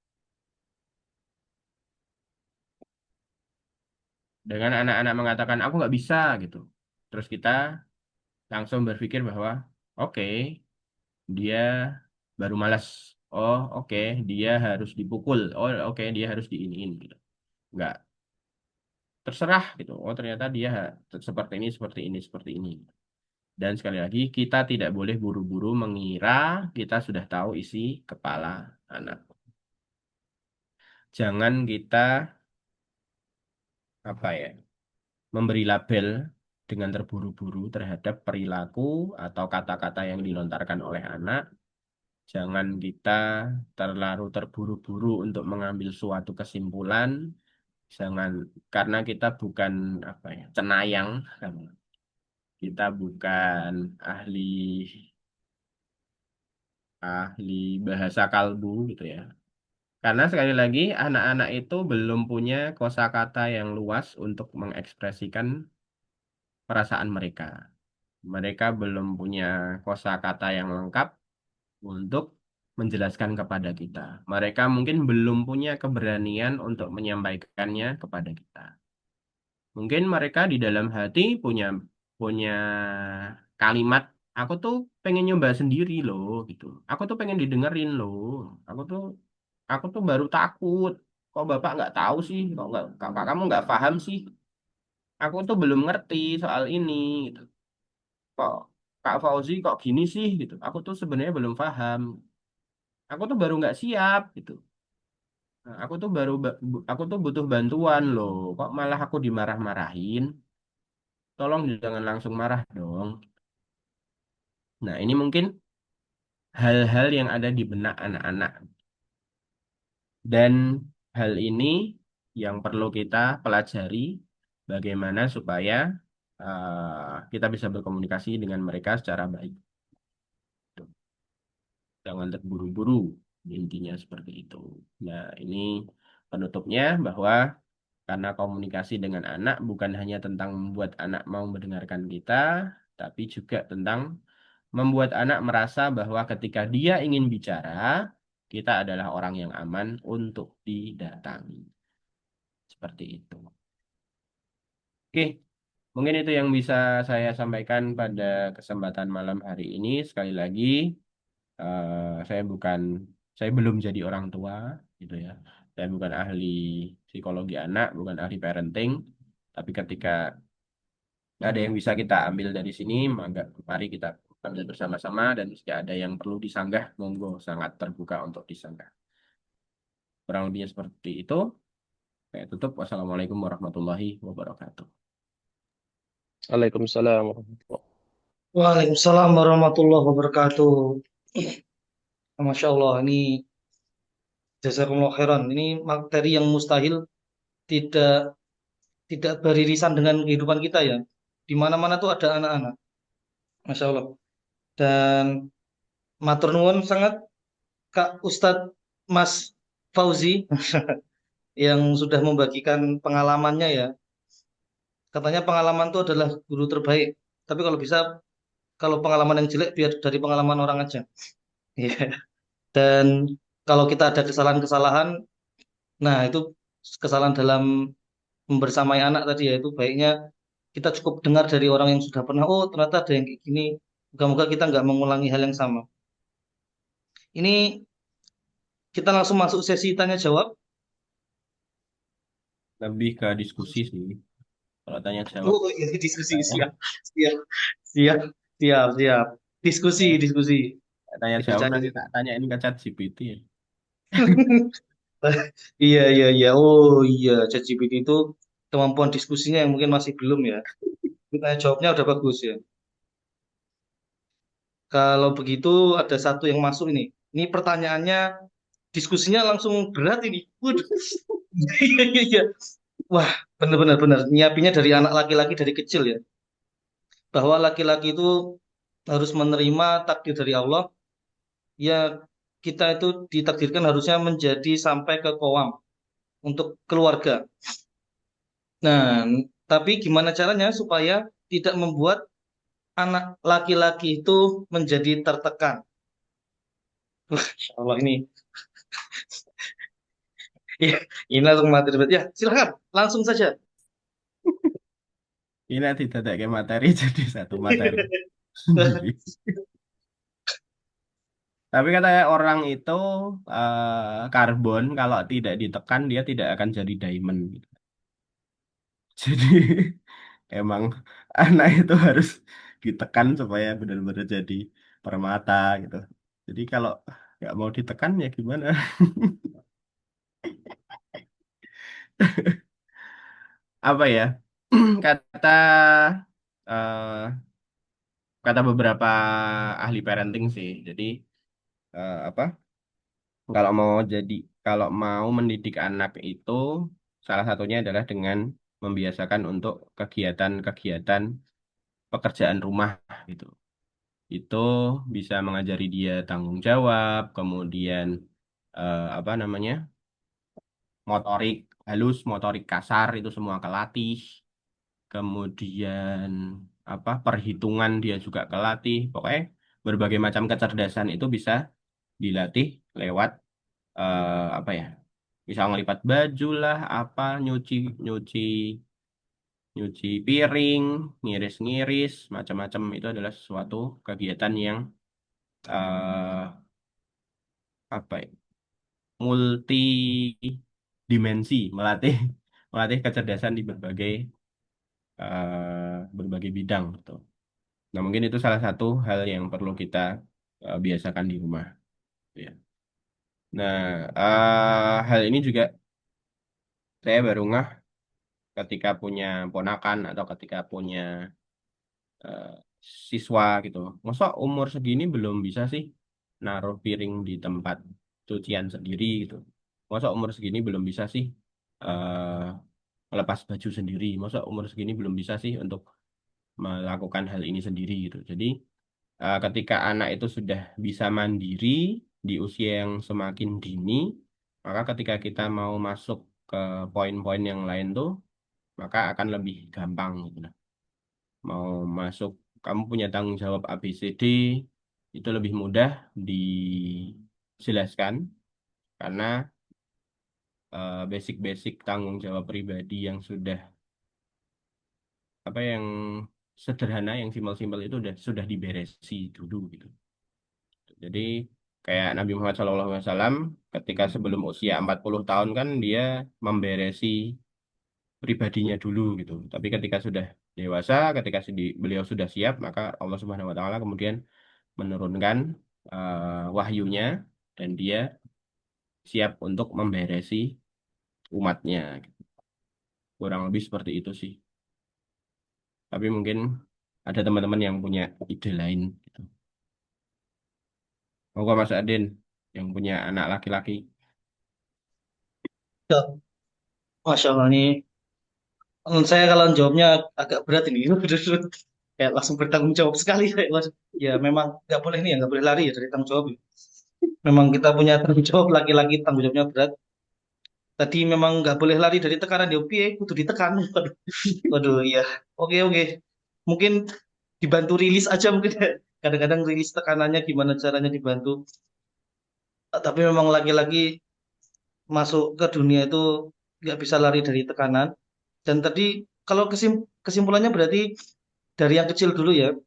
dengan anak-anak mengatakan aku nggak bisa gitu. Terus kita langsung berpikir bahwa oke, dia baru malas. Oh, oke, dia harus dipukul. Oh, oke, dia harus diiniin gitu. Nggak terserah gitu. Oh, ternyata dia seperti ini, seperti ini, seperti ini. Dan sekali lagi, kita tidak boleh buru-buru mengira kita sudah tahu isi kepala anak. Jangan kita apa ya, memberi label dengan terburu-buru terhadap perilaku atau kata-kata yang dilontarkan oleh anak. Jangan kita terlalu terburu-buru untuk mengambil suatu kesimpulan. Jangan karena kita bukan apa ya, cenayang, kita bukan ahli ahli bahasa kalbu gitu ya. Karena sekali lagi anak-anak itu belum punya kosakata yang luas untuk mengekspresikan perasaan mereka. Mereka belum punya kosakata yang lengkap untuk menjelaskan kepada kita. Mereka mungkin belum punya keberanian untuk menyampaikannya kepada kita. Mungkin mereka di dalam hati punya punya kalimat, aku tuh pengen nyoba sendiri loh gitu. Aku tuh pengen didengerin loh. Aku tuh aku tuh baru takut. Kok bapak nggak tahu sih? Kok nggak kakak kamu nggak paham sih? Aku tuh belum ngerti soal ini gitu. Kok Kak Fauzi kok gini sih gitu. Aku tuh sebenarnya belum paham. Aku tuh baru nggak siap gitu. Nah, aku tuh butuh bantuan loh. Kok malah aku dimarah-marahin? Tolong jangan langsung marah dong. Nah, ini mungkin hal-hal yang ada di benak anak-anak. Dan hal ini yang perlu kita pelajari bagaimana supaya kita bisa berkomunikasi dengan mereka secara baik. Jangan terburu-buru, intinya seperti itu. Nah, ini penutupnya bahwa karena komunikasi dengan anak bukan hanya tentang membuat anak mau mendengarkan kita, tapi juga tentang membuat anak merasa bahwa ketika dia ingin bicara, kita adalah orang yang aman untuk didatangi. Seperti itu. Oke, mungkin itu yang bisa saya sampaikan pada kesempatan malam hari ini. Sekali lagi, saya saya belum jadi orang tua, gitu ya. Saya bukan ahli psikologi anak, bukan ahli parenting. Tapi ketika ada yang bisa kita ambil dari sini, mari kita ambil bersama-sama dan jika ada yang perlu disanggah, monggo sangat terbuka untuk disanggah. Kurang lebihnya seperti itu. Saya tutup. Wassalamualaikum warahmatullahi wabarakatuh. Waalaikumsalam warahmatullahi. Waalaikumsalam warahmatullahi wabarakatuh. Masya Allah, ini jazakumullah khairan. Ini materi yang mustahil tidak tidak beririsan dengan kehidupan kita ya. Di mana-mana tuh ada anak-anak. Masya Allah. Dan Matur nuwun sangat Kak Ustadz Mas Fauzi yang sudah membagikan pengalamannya ya. Katanya pengalaman itu adalah guru terbaik. Tapi kalau bisa, kalau pengalaman yang jelek biar dari pengalaman orang aja. Iya. Dan kalau kita ada kesalahan-kesalahan, nah itu kesalahan dalam membersamai anak tadi ya, itu baiknya kita cukup dengar dari orang yang sudah pernah, oh ternyata ada yang kayak gini. Moga-moga kita nggak mengulangi hal yang sama. Ini kita langsung masuk sesi tanya jawab. Lebih ke diskusi sih. Kalau tanya jawab, Oh iya, diskusi saya, siap, siap, siap, siap, siap. Diskusi, saya diskusi. tanya jawab Dipercaya. nanti tak tanyain ke ChatGPT ya. Iya, iya, iya. Oh iya, ChatGPT itu kemampuan diskusinya yang mungkin masih belum ya. Tanya jawabnya udah bagus ya. Kalau begitu ada satu yang masuk ini. Ini pertanyaannya, diskusinya langsung berat ini. Waduh. Iya, iya, iya. Wah, benar-benar benar. Nyiapinnya dari anak laki-laki dari kecil ya. Bahwa laki-laki itu harus menerima takdir dari Allah. Ya, kita itu ditakdirkan harusnya menjadi sampai ke kowam untuk keluarga. Nah, tapi gimana caranya supaya tidak membuat anak laki-laki itu menjadi tertekan? Insya Allah ini, ya, ini langsung materi. Ya, silakan, langsung saja. Ini nanti tidak kayak materi jadi satu materi sendiri. Tapi katanya orang itu karbon kalau tidak ditekan dia tidak akan jadi diamond, gitu. Jadi emang anak itu harus ditekan supaya benar-benar jadi permata gitu. Jadi kalau nggak mau ditekan ya gimana? Apa ya? Kata eh, kata beberapa ahli parenting sih. Jadi apa? Kalau mau jadi kalau mau mendidik anak itu salah satunya adalah dengan membiasakan untuk kegiatan-kegiatan pekerjaan rumah gitu. Itu bisa mengajari dia tanggung jawab, kemudian apa namanya? Motorik halus, motorik kasar itu semua kelatih. Kemudian apa? Perhitungan dia juga kelatih. Pokoknya berbagai macam kecerdasan itu bisa dilatih lewat apa ya? Misal ngelipat baju lah, apa nyuci nyuci nyuci piring, ngiris-ngiris, macam-macam itu adalah suatu kegiatan yang eh apa ya? Multi dimensi, melatih melatih kecerdasan di berbagai bidang gitu. Nah, mungkin itu salah satu hal yang perlu kita biasakan di rumah ya. Nah, hal ini juga saya baru ngeh ketika punya ponakan atau ketika punya eh, siswa gitu. Masa umur segini belum bisa sih naruh piring di tempat cucian sendiri gitu. Masa umur segini belum bisa sih eh melepas baju sendiri. Masa umur segini belum bisa sih untuk melakukan hal ini sendiri gitu. Jadi ketika anak itu sudah bisa mandiri di usia yang semakin dini, maka ketika kita mau masuk ke poin-poin yang lain tuh, maka akan lebih gampang gitu. Mau masuk kamu punya tanggung jawab A B C D itu lebih mudah dijelaskan karena basic-basic tanggung jawab pribadi yang sudah apa yang sederhana yang simpel-simpel itu sudah diberesi dulu gitu. Jadi kayak Nabi Muhammad SAW ketika sebelum usia 40 tahun kan dia memberesi pribadinya dulu gitu. Tapi ketika sudah dewasa, ketika beliau sudah siap, maka Allah Subhanahu wa taala kemudian menurunkan wahyunya dan dia siap untuk memberesi umatnya. Kurang lebih seperti itu sih. Tapi mungkin ada teman-teman yang punya ide lain gitu. Moga Mas Adin yang punya anak laki-laki. Ya, Masya Allah ini, saya kalau jawabnya agak berat ini. kayak langsung bertanggung jawab sekali. Kayak, waduh, ya memang nggak boleh nih ya, nggak boleh lari ya dari tanggung jawab ya. Memang kita punya tanggung jawab laki-laki, tanggung jawabnya berat. Tadi memang nggak boleh lari dari tekanan ya, piye kudu ditekan. Waduh, waduh, iya. Oke, oke. Mungkin dibantu rilis aja mungkin ya. Kadang-kadang rilis tekanannya gimana caranya dibantu. Tapi memang laki-laki masuk ke dunia itu nggak bisa lari dari tekanan. Dan tadi kalau kesimpulannya berarti dari yang kecil dulu ya,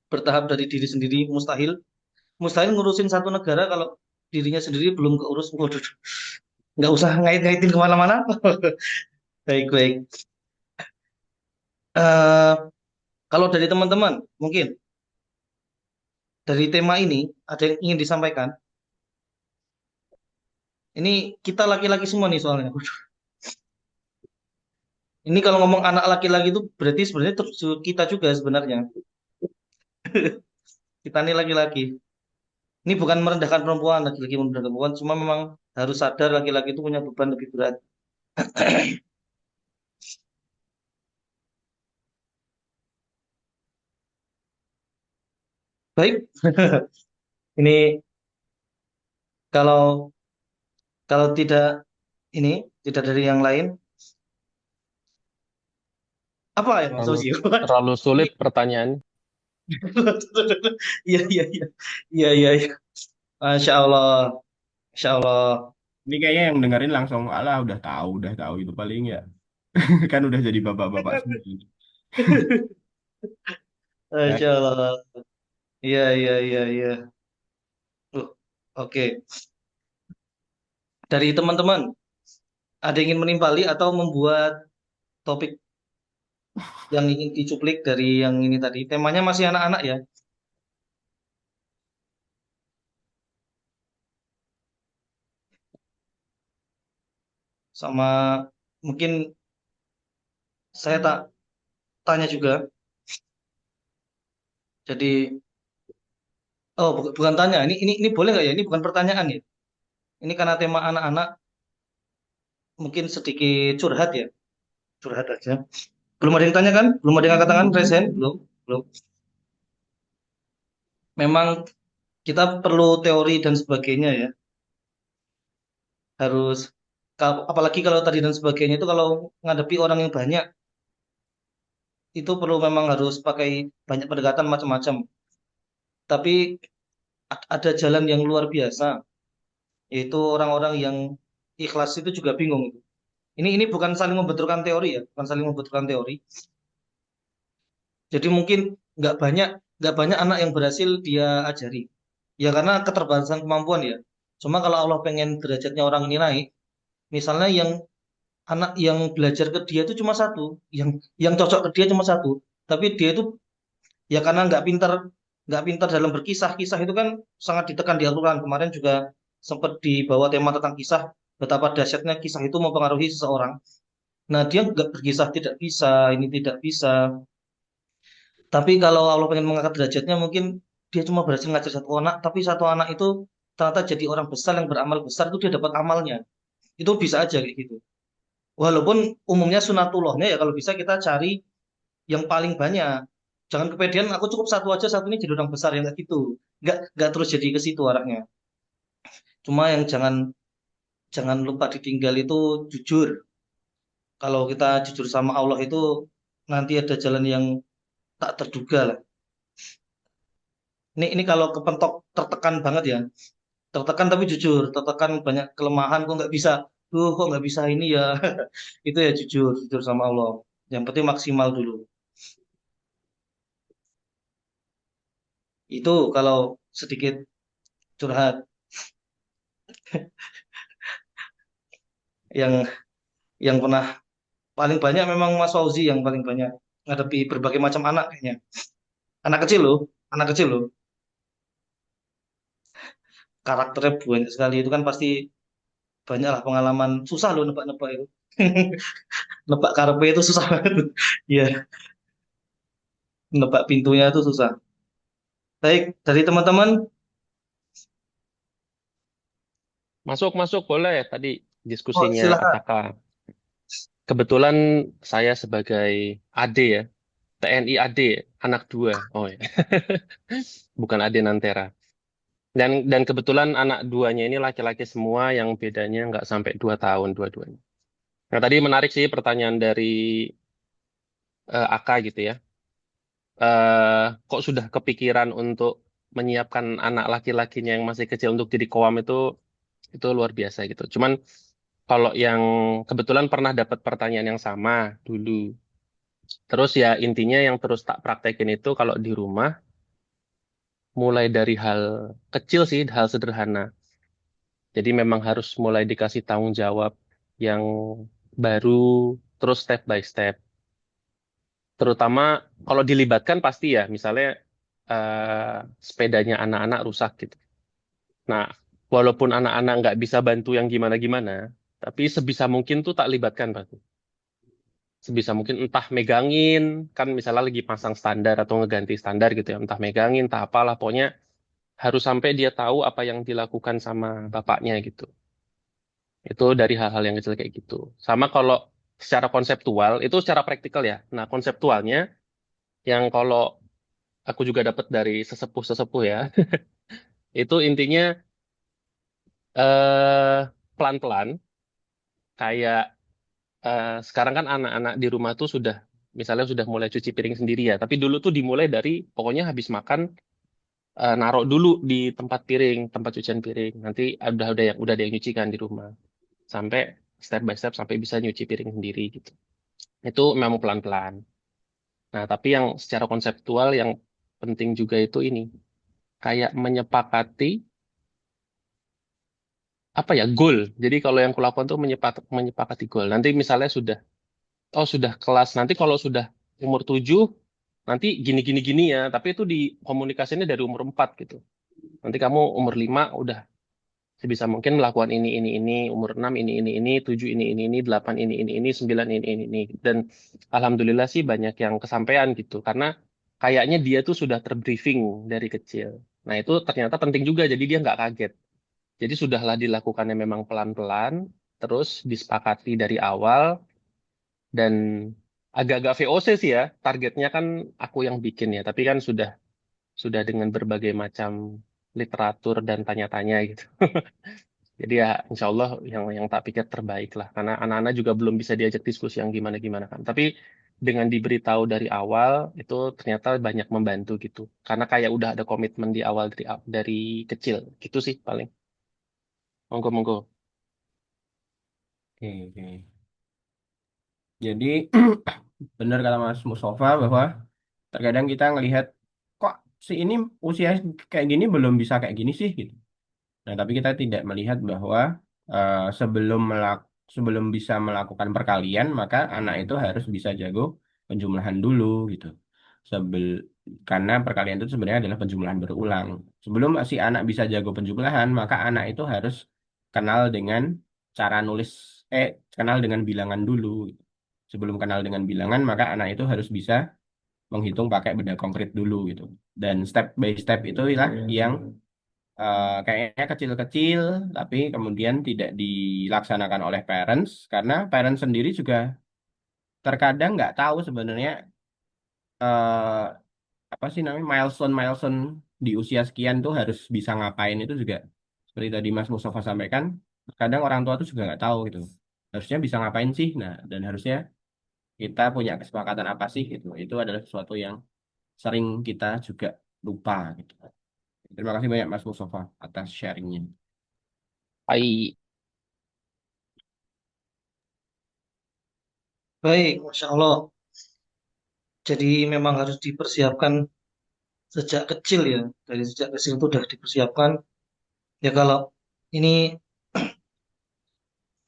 bertahap dari diri sendiri mustahil. Mustahil ngurusin satu negara kalau dirinya sendiri belum keurus. Waduh, nggak usah ngait-ngaitin kemana-mana. Baik, baik. Eh, kalau dari teman-teman, mungkin dari tema ini ada yang ingin disampaikan. Ini kita laki-laki semua nih soalnya. Waduh, ini kalau ngomong anak laki-laki itu berarti sebenarnya termasuk kita juga sebenarnya. Kita nih laki-laki. Ini bukan merendahkan perempuan, laki-laki merendahkan perempuan, cuma memang harus sadar laki-laki itu punya beban lebih berat. Baik, ini kalau kalau tidak ini tidak dari yang lain, apa ya Mas Terlalu Ozi? terlalu Ini sulit pertanyaan. iya iya iya iya iya. Iya. Masya Allah, Masya Allah, Ini kayaknya yang dengerin langsung, alah udah tahu itu paling ya. Kan udah jadi bapak-bapak semua ini. Ya, Masya Allah. Iya iya iya iya. Oke. Dari teman-teman, ada yang ingin menimpali atau membuat topik yang ingin dicuplik dari yang ini tadi? Temanya masih anak-anak ya, sama mungkin saya tak tanya juga. Jadi, oh bukan tanya. Ini boleh nggak ya? Ini bukan pertanyaan ya. Ini karena tema anak-anak, mungkin sedikit curhat ya, curhat aja. Belum ada yang tanya kan? Belum ada yang angkat tangan, raise hand? Belum, belum. Memang kita perlu teori dan sebagainya ya. Harus, apalagi kalau tadi dan sebagainya itu kalau ngadepi orang yang banyak, itu perlu memang harus pakai banyak pendekatan macam-macam. Tapi ada jalan yang luar biasa, yaitu orang-orang yang ikhlas itu juga bingung. Ini bukan saling membenturkan teori ya, bukan saling membenturkan teori. Jadi mungkin nggak banyak nggak banyak anak yang berhasil dia ajari. Ya karena keterbatasan kemampuan ya. Cuma kalau Allah pengen derajatnya orang ini naik, misalnya yang anak yang belajar ke dia itu cuma satu, yang cocok ke dia cuma satu, tapi dia itu ya karena nggak pintar dalam berkisah-kisah itu kan sangat ditekan di Al-Quran. Kemarin juga sempat dibawa tema tentang kisah, betapa dahsyatnya kisah itu mempengaruhi seseorang. Nah, dia nggak berkisah tidak bisa, ini tidak bisa. Tapi kalau Allah pengen mengangkat derajatnya, mungkin dia cuma berhasil ngajar satu anak, tapi satu anak itu ternyata jadi orang besar yang beramal besar itu dia dapat amalnya. Itu bisa aja kayak gitu. Walaupun umumnya sunatullahnya ya kalau bisa kita cari yang paling banyak. Jangan kepedean, aku cukup satu aja, satu ini jadi orang besar yang kayak gitu. Nggak terus jadi ke situ arahnya. Cuma yang jangan jangan lupa ditinggal itu jujur. Kalau kita jujur sama Allah itu nanti ada jalan yang tak terduga lah. Ini kalau kepentok tertekan banget ya. Tertekan tapi jujur, tertekan banyak kelemahan kok nggak bisa. Kok nggak bisa ini ya. Itu ya jujur, jujur sama Allah. Yang penting maksimal dulu. Itu kalau sedikit curhat yang yang pernah paling banyak memang Mas Fauzi yang paling banyak ngadepi berbagai macam anak kayaknya. Anak kecil loh, anak kecil loh. Karakternya banyak sekali itu kan pasti banyak lah pengalaman susah loh nebak-nebak itu. Nebak karepe itu susah banget. Iya, nebak pintunya itu susah. Baik, dari teman-teman, Masuk, masuk, boleh. Tadi oh diskusinya silakan. Ataka. Kebetulan saya sebagai AD ya, TNI AD, anak dua. Oh ya, bukan AD Nantera. Dan kebetulan anak duanya ini laki-laki semua yang bedanya nggak sampai 2 tahun dua-duanya. Nah tadi menarik sih pertanyaan dari Aka gitu ya. Kok sudah kepikiran untuk menyiapkan anak laki-lakinya yang masih kecil untuk jadi koam itu luar biasa gitu. Cuman kalau yang kebetulan pernah dapat pertanyaan yang sama dulu. Terus ya intinya yang terus tak praktekin itu kalau di rumah mulai dari hal kecil sih, hal sederhana. Jadi memang harus mulai dikasih tanggung jawab yang baru, terus step by step. Terutama kalau dilibatkan pasti ya, misalnya sepedanya anak-anak rusak gitu. Nah, walaupun anak-anak nggak bisa bantu yang gimana-gimana, tapi sebisa mungkin tuh tak libatkan Pak. Sebisa mungkin entah megangin, kan misalnya lagi pasang standar atau ngeganti standar gitu ya, entah megangin, entah apalah, pokoknya harus sampai dia tahu apa yang dilakukan sama bapaknya gitu. Itu dari hal-hal yang kecil kayak gitu. Sama kalau secara konseptual, itu secara praktikal ya. Nah, konseptualnya yang kalau aku juga dapat dari sesepuh-sesepuh ya, itu intinya eh pelan-pelan, kayak sekarang kan anak-anak di rumah tuh sudah, misalnya sudah mulai cuci piring sendiri ya, tapi dulu tuh dimulai dari pokoknya habis makan naruh dulu di tempat piring, tempat cucian piring. Nanti udah ada yang nyuci kan di rumah. Sampai step by step sampai bisa nyuci piring sendiri gitu. Itu memang pelan-pelan. Nah, tapi yang secara konseptual yang penting juga itu ini, kayak menyepakati apa ya, goal. Jadi kalau yang kulakukan tuh menyepakati goal. Nanti misalnya sudah kelas, nanti kalau sudah umur 7 nanti gini gini gini ya. Tapi itu dikomunikasinya dari umur 4 gitu. Nanti kamu umur 5 udah sebisa mungkin melakukan ini, umur 6 ini, 7 ini, 8 ini, 9 ini. Dan alhamdulillah sih banyak yang kesampaian gitu. Karena kayaknya dia tuh sudah terbriefing dari kecil. Nah itu ternyata penting juga, jadi dia nggak kaget. Jadi sudahlah dilakukannya memang pelan-pelan, terus disepakati dari awal, dan agak-agak VOC sih ya. Targetnya kan aku yang bikin ya, tapi kan sudah dengan berbagai macam literatur dan tanya-tanya gitu. Jadi ya insya Allah yang tak pikir terbaik lah. Karena anak-anak juga belum bisa diajak diskusi yang gimana-gimana kan. Tapi dengan diberitahu dari awal itu ternyata banyak membantu gitu. Karena kayak udah ada komitmen di awal dari kecil. Gitu sih paling. Monggo, monggo. Oke, oke. Jadi benar kata Mas Mustafa bahwa terkadang kita ngelihat kok si ini usia kayak gini belum bisa kayak gini sih gitu. Nah, tapi kita tidak melihat bahwa sebelum bisa melakukan perkalian, maka anak itu harus bisa jago penjumlahan dulu gitu. Sebel karena perkalian itu sebenarnya adalah penjumlahan berulang. Sebelum si anak bisa jago penjumlahan, maka anak itu harus kenal dengan cara nulis, kenal dengan bilangan dulu. Sebelum kenal dengan bilangan, maka anak itu harus bisa menghitung pakai benda konkret dulu gitu. Dan step by step itulah yang kayaknya kecil-kecil, tapi kemudian tidak dilaksanakan oleh parents karena parents sendiri juga terkadang nggak tahu sebenarnya eh, apa sih namanya milestone di usia sekian tuh harus bisa ngapain itu juga seperti tadi Mas Mustafa sampaikan, kadang orang tua tuh juga nggak tahu gitu. Harusnya bisa ngapain sih? Nah, dan harusnya kita punya kesepakatan apa sih gitu. Itu adalah sesuatu yang sering kita juga lupa gitu. Terima kasih banyak Mas Mustafa atas sharingnya. Hai. Baik, Masya Allah. Jadi memang harus dipersiapkan sejak kecil ya. Dari sejak kecil itu sudah dipersiapkan. Ya kalau ini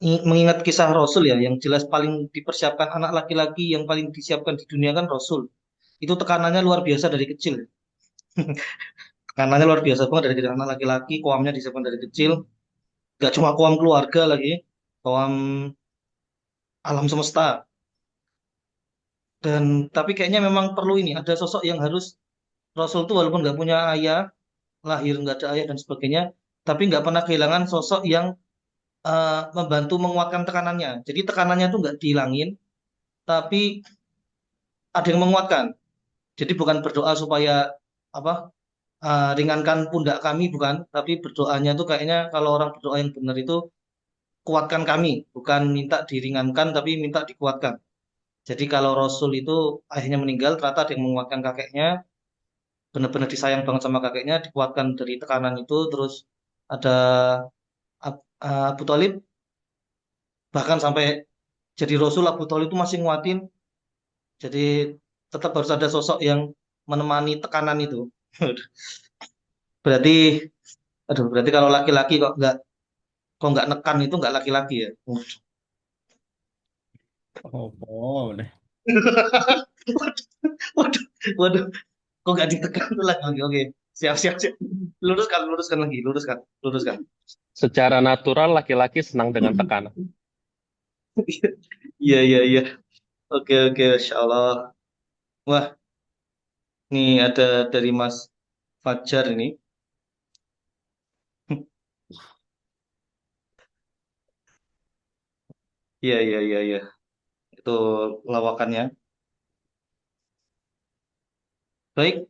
mengingat kisah Rasul ya, yang jelas paling dipersiapkan anak laki-laki yang paling disiapkan di dunia kan Rasul. Itu tekanannya luar biasa dari kecil. Tekanannya luar biasa banget dari anak laki-laki, koamnya disiapkan dari kecil. Gak cuma koam keluarga lagi, koam alam semesta. Dan tapi kayaknya memang perlu ini, ada sosok yang harus Rasul itu walaupun nggak punya ayah, lahir nggak ada ayah dan sebagainya, tapi nggak pernah kehilangan sosok yang membantu menguatkan tekanannya. Jadi tekanannya itu nggak dihilangin, tapi ada yang menguatkan. Jadi bukan berdoa supaya apa ringankan pundak kami bukan, tapi berdoanya itu kayaknya kalau orang berdoa yang benar itu kuatkan kami, bukan minta diringankan tapi minta dikuatkan. Jadi kalau Rasul itu akhirnya meninggal, ternyata ada yang menguatkan kakeknya, benar-benar disayang banget sama kakeknya, dikuatkan dari tekanan itu, terus ada Abu Thalib, bahkan sampai jadi Rasul Abu Thalib itu masih nguatin, jadi tetap harus ada sosok yang menemani tekanan itu. Berarti, aduh, berarti kalau laki-laki kok nggak nekan itu nggak laki-laki ya. Oh, udah. Waduh, waduh, kok nggak ditekan tuh lagi? Oke, oke. Siap, siap, siap. Luruskan, luruskan lagi, luruskan, luruskan. Secara natural laki-laki senang dengan tekanan. Iya, iya, iya. Oke, oke, Masya Allah. Wah, nih ada dari Mas Fajar ini. Iya, iya, iya, iya. Itu lawakannya. Baik,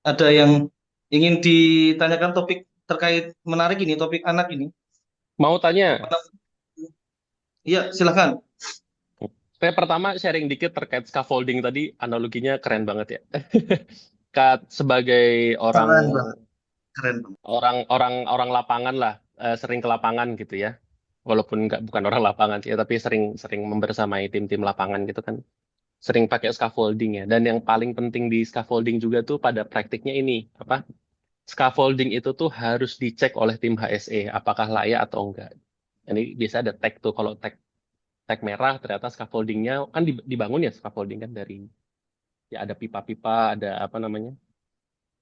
ada yang ingin ditanyakan topik terkait menarik ini, topik anak ini. Mau tanya, Iya, silakan. saya pertama sharing dikit terkait scaffolding tadi, analoginya keren banget ya. Kak, sebagai orang Keren banget, keren banget. orang orang orang lapangan lah, sering ke lapangan gitu ya. Walaupun nggak bukan orang lapangan sih ya, tapi sering sering membersamai tim-tim lapangan gitu kan. Sering pakai scaffolding ya. Dan yang paling penting di scaffolding juga tuh pada praktiknya ini, apa? Scaffolding itu tuh harus dicek oleh tim HSE apakah layak atau enggak. Ini biasa ada tag tuh, kalau tag tag merah ternyata scaffoldingnya kan dibangun ya, scaffolding kan dari ya ada pipa-pipa, ada apa namanya,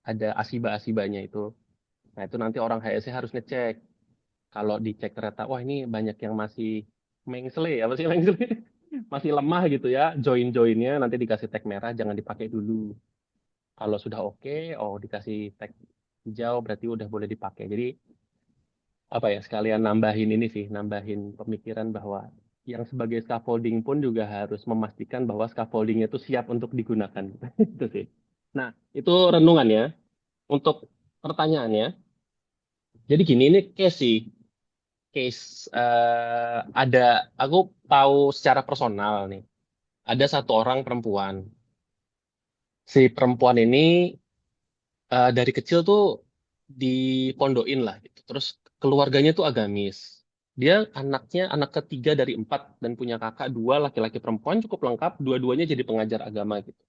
ada asiba-asibanya itu. Nah itu nanti orang HSE harus ngecek. Kalau dicek ternyata wah ini banyak yang masih mengsle, apa sih mengsle? Masih lemah gitu ya, join-joinnya nanti dikasih tag merah, jangan dipakai dulu. Kalau sudah oke, oh dikasih tag hijau berarti udah boleh dipakai. Jadi apa ya, sekalian nambahin ini sih, nambahin pemikiran bahwa yang sebagai scaffolding pun juga harus memastikan bahwa scaffoldingnya itu siap untuk digunakan. Itu sih. Nah, itu renungannya. Untuk pertanyaannya, jadi gini, ini case sih. Case ada, aku tahu secara personal nih. Ada satu orang perempuan. Si perempuan ini dari kecil tuh dipondokin lah gitu. Terus keluarganya tuh agamis. Dia anaknya anak ketiga dari empat dan punya kakak dua laki-laki perempuan cukup lengkap. Dua-duanya jadi pengajar agama gitu.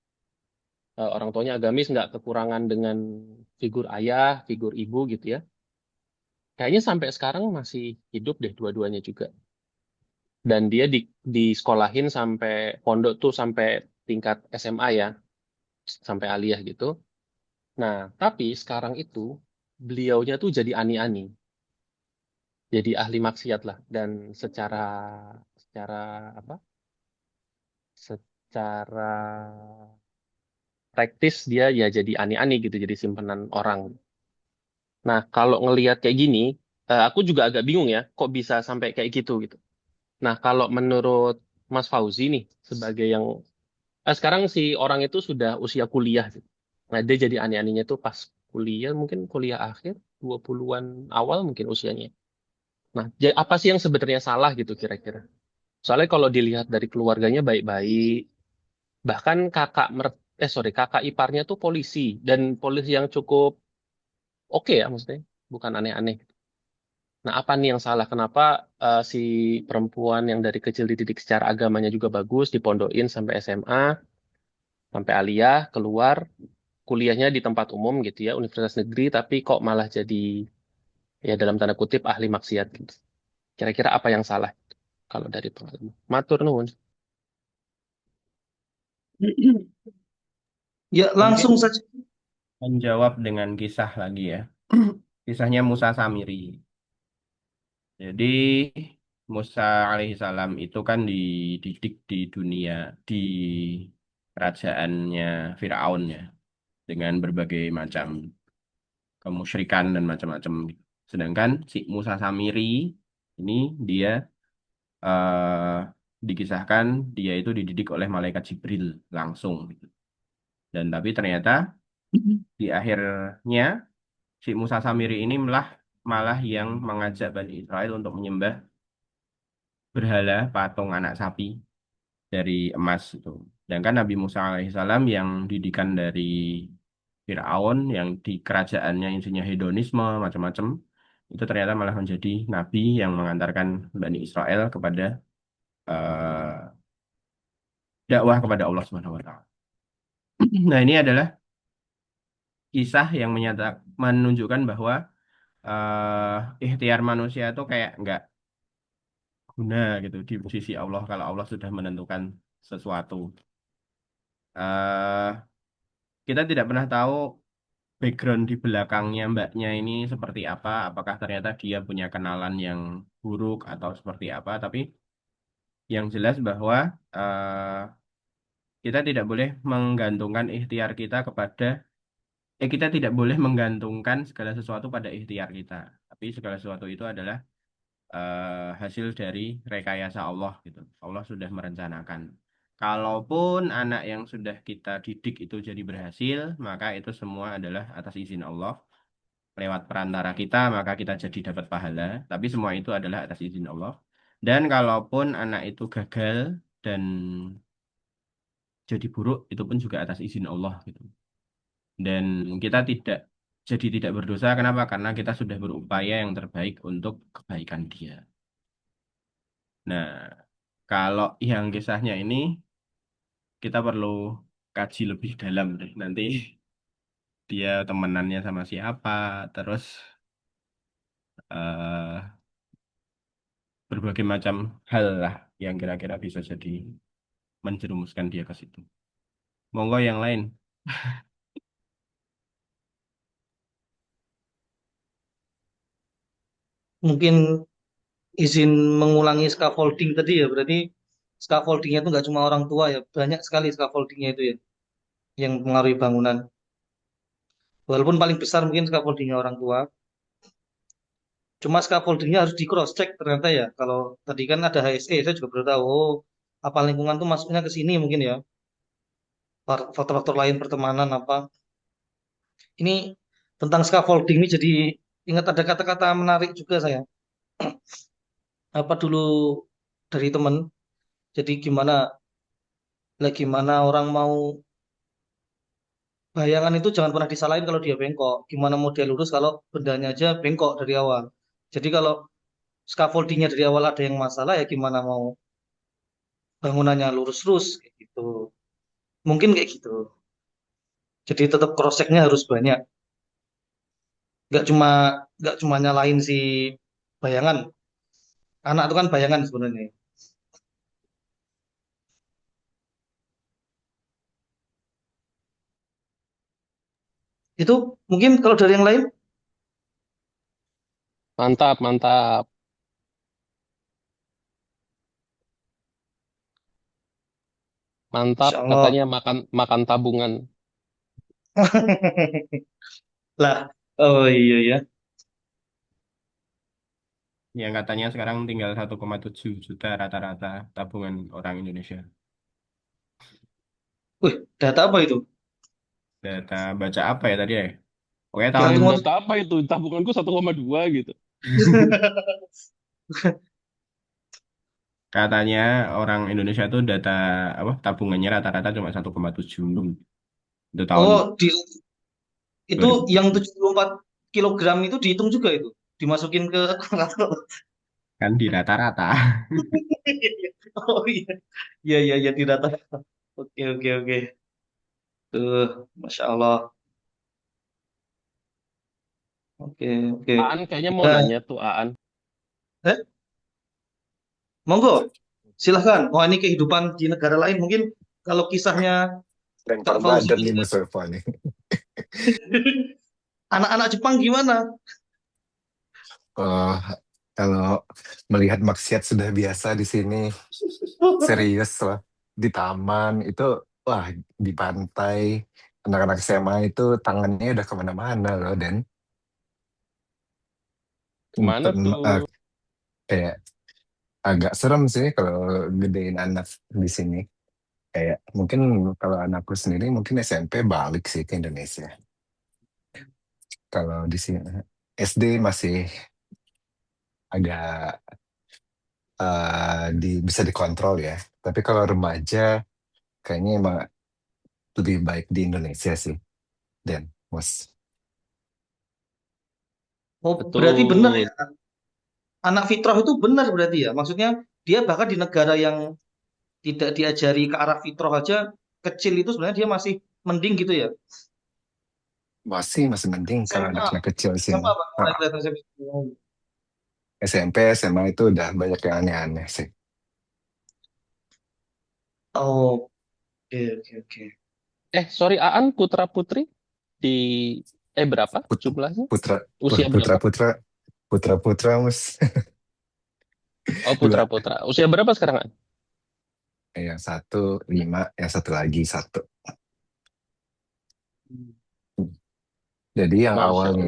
Orang tuanya agamis nggak kekurangan dengan figur ayah, figur ibu gitu ya. Kayaknya sampai sekarang masih hidup deh dua-duanya juga. Dan dia disekolahin sampai pondok tuh sampai tingkat SMA ya, sampai aliyah gitu. Nah, tapi sekarang itu beliaunya tuh jadi ani-ani, jadi ahli maksiat lah, dan secara secara apa? Secara praktis dia ya jadi ani-ani gitu, jadi simpenan orang. Nah, kalau ngelihat kayak gini, aku juga agak bingung ya, kok bisa sampai kayak gitu gitu. Nah, kalau menurut Mas Fauzi nih, sebagai yang sekarang si orang itu sudah usia kuliah gitu. Nah, dia jadi ani-aninya tuh pas kuliah, mungkin kuliah akhir, 20-an awal mungkin usianya. Nah, apa sih yang sebenarnya salah gitu kira-kira? Soalnya kalau dilihat dari keluarganya baik-baik, bahkan kakak iparnya tuh polisi dan polisi yang cukup oke ya maksudnya, bukan aneh-aneh. Nah, apa nih yang salah? Kenapa si perempuan yang dari kecil dididik secara agamanya juga bagus, dipondokin sampai SMA, sampai aliyah, keluar, kuliahnya di tempat umum gitu ya, universitas negeri, tapi kok malah jadi ya dalam tanda kutip ahli maksiat gitu. Kira-kira apa yang salah kalau dari pengalaman? Matur nuwun. Ya, Mungkin langsung saja. menjawab dengan kisah lagi ya. Kisahnya Musa Samiri. Jadi Musa alaihissalam itu kan dididik di dunia, di kerajaannya Firaun ya, dengan berbagai macam kemusyrikan dan macam-macam gitu. Sedangkan si Musa Samiri ini dia dikisahkan dia itu dididik oleh malaikat Jibril langsung gitu. Dan tapi ternyata di akhirnya si Musa Samiri ini malah yang mengajak Bani Israel untuk menyembah berhala patung anak sapi dari emas itu. Dan kan Nabi Musa alaihissalam yang didikan dari Fir'aun yang di kerajaannya isinya hedonisme macam-macam itu ternyata malah menjadi nabi yang mengantarkan Bani Israel kepada eh, dakwah kepada Allah Subhanahu wa taala. Nah, ini adalah kisah yang menunjukkan bahwa ikhtiar manusia itu kayak nggak guna gitu di sisi Allah kalau Allah sudah menentukan sesuatu. eh kita tidak pernah tahu background di belakangnya mbaknya ini seperti apa, apakah ternyata dia punya kenalan yang buruk atau seperti apa, tapi yang jelas bahwa kita tidak boleh menggantungkan ikhtiar kita kita tidak boleh menggantungkan segala sesuatu pada ikhtiar kita, tapi segala sesuatu itu adalah hasil dari rekayasa Allah gitu. Allah sudah merencanakan. Kalaupun anak yang sudah kita didik itu jadi berhasil, maka itu semua adalah atas izin Allah. Lewat perantara kita, maka kita jadi dapat pahala. Tapi semua itu adalah atas izin Allah. Dan kalaupun anak itu gagal dan jadi buruk, itu pun juga atas izin Allah gitu. Dan kita tidak berdosa. Kenapa? Karena kita sudah berupaya yang terbaik untuk kebaikan dia. Nah, kalau yang kisahnya ini kita perlu kaji lebih dalam deh. Nanti dia temenannya sama siapa, terus eh berbagai macam hal lah yang kira-kira bisa jadi menjerumuskan dia ke situ. Monggo yang lain. Mungkin izin mengulangi scaffolding tadi ya, berarti scaffoldingnya itu nggak cuma orang tua ya, banyak sekali scaffoldingnya itu ya, yang mengaruhi bangunan. Walaupun paling besar mungkin scaffoldingnya orang tua, cuma scaffoldingnya harus di cross check ternyata ya. Kalau tadi kan ada HSE, saya juga baru tahu, oh, apa lingkungan tuh masuknya ke sini mungkin ya, faktor-faktor lain pertemanan apa. Ini tentang scaffolding ini jadi ingat ada kata-kata menarik juga saya. Apa dulu dari temen, jadi gimana orang mau bayangan itu jangan pernah disalahin kalau dia bengkok. Gimana mau dia lurus kalau bendanya aja bengkok dari awal. Jadi kalau scaffoldingnya dari awal ada yang masalah ya gimana mau bangunannya lurus terus kayak gitu. Mungkin kayak gitu. Jadi tetap cross check-nya harus banyak. Nggak cuma nggak cuma nyalain si bayangan. Anak itu kan bayangan sebenarnya. Itu mungkin kalau dari yang lain, Mantap, mantap. Mantap Insya Allah. katanya makan makan tabungan. Lah, oh iya ya. Yang katanya sekarang tinggal 1,7 juta rata-rata tabungan orang Indonesia. Wih, data apa itu? Data baca apa ya tadi ya? Pokoknya tahun Satu Data apa itu? Tabunganku 1,2 gitu. katanya orang Indonesia tuh data apa tabungannya rata-rata cuma 1,7 itu tahun Oh, itu 2000 yang 74 kilogram itu dihitung juga itu. Dimasukin ke kalkulator. kan di rata-rata. Oh iya. Iya, iya, iya, di data. Oke, oke, oke. Tuh, Masya Allah. Oke, oke. Aan kayaknya mau Nah, nanya tuh Aan. eh, monggo. Silahkan. Wah, ini kehidupan di negara lain. Mungkin kalau kisahnya Lempar Kak Fauzi badan nih ini, Mas Eva nih. anak-anak Jepang gimana? Eh, kalau melihat maksiat sudah biasa di sini, serius lah. Di taman itu, wah di pantai, anak-anak SMA itu tangannya udah kemana-mana loh. Dan Kemana tuh? kayak agak serem sih kalau gedein anak di sini. Kayak mungkin kalau anakku sendiri mungkin SMP balik sih ke Indonesia. Kalau di sini SD masih agak bisa dikontrol ya. Tapi kalau remaja kayaknya emang lebih baik di Indonesia sih, Dan Mas. Oh, berarti benar ya. Betul. Anak fitrah itu benar berarti ya. Maksudnya dia bahkan di negara yang tidak diajari ke arah fitrah aja kecil itu sebenarnya dia masih mending gitu ya. Masih mending kalau SMA, anak-anak kecil di sini. SMA bang mulai Nah, kelihatan SMP. SMP, SMA itu udah banyak yang aneh-aneh sih. Oh, oke oke oke. Sorry, Aan putra putri di berapa Put- jumlahnya? Putra, Usia putra, berapa? putra, putra, putra, Mas. Oh, Dua. putra putra. Usia berapa sekarang, Aan? Yang satu 5, yang satu lagi 1. Jadi yang Masya awalnya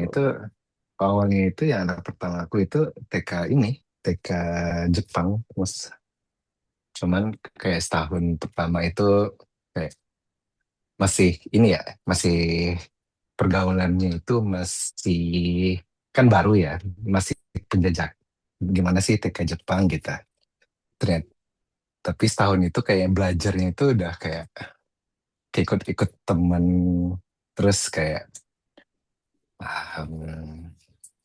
Allah. itu yang anak pertama aku itu TK ini, TK Jepang, Mas. Cuman kayak setahun pertama itu kayak masih ini ya, masih pergaulannya itu masih kan baru ya, masih penjajah. Gimana sih TK Jepang gitu. Ternyata, tapi setahun itu kayak belajarnya itu udah kayak ikut-ikut temen, terus kayak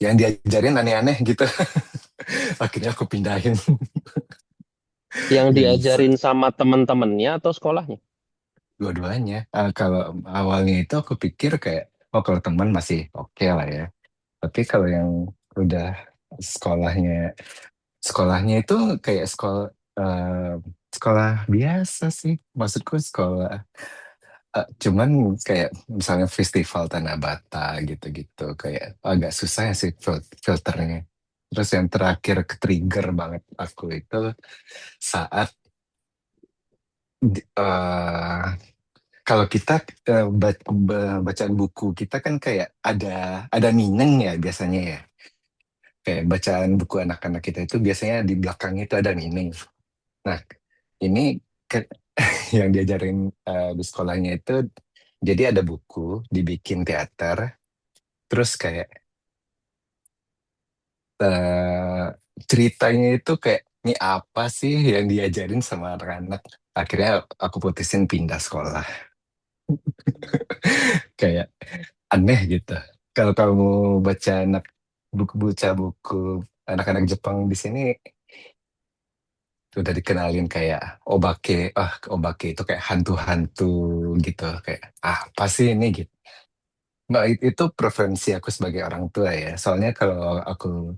yang diajarin aneh-aneh gitu. Akhirnya aku pindahin. Yang Nggak bisa. diajarin sama teman-temannya atau sekolahnya? Dua-duanya. Kalau awalnya itu aku pikir kayak, oh kalau teman masih oke lah ya. Tapi kalau yang udah sekolahnya, sekolahnya itu kayak sekolah biasa sih. Maksudku sekolah, cuman kayak misalnya festival Tanah Bata gitu-gitu. Kayak agak susah ya sih filternya. Terus yang terakhir ke-trigger banget aku itu saat eh, kalau kita bacaan buku kita kan kayak ada mineng ya biasanya ya. Kayak bacaan buku anak-anak kita itu biasanya di belakangnya itu ada mineng. Nah, ini ke- yang diajarin di sekolahnya itu jadi ada buku dibikin teater, terus kayak eh, ceritanya itu kayak ini apa sih yang diajarin sama anak-anak. Akhirnya aku putusin pindah sekolah. Kayak aneh gitu. Kalau kamu baca buku anak-anak Jepang di sini udah dikenalin kayak obake itu kayak hantu-hantu gitu, kayak apa sih ini gitu. Nah, itu preferensi aku sebagai orang tua ya. Soalnya kalau aku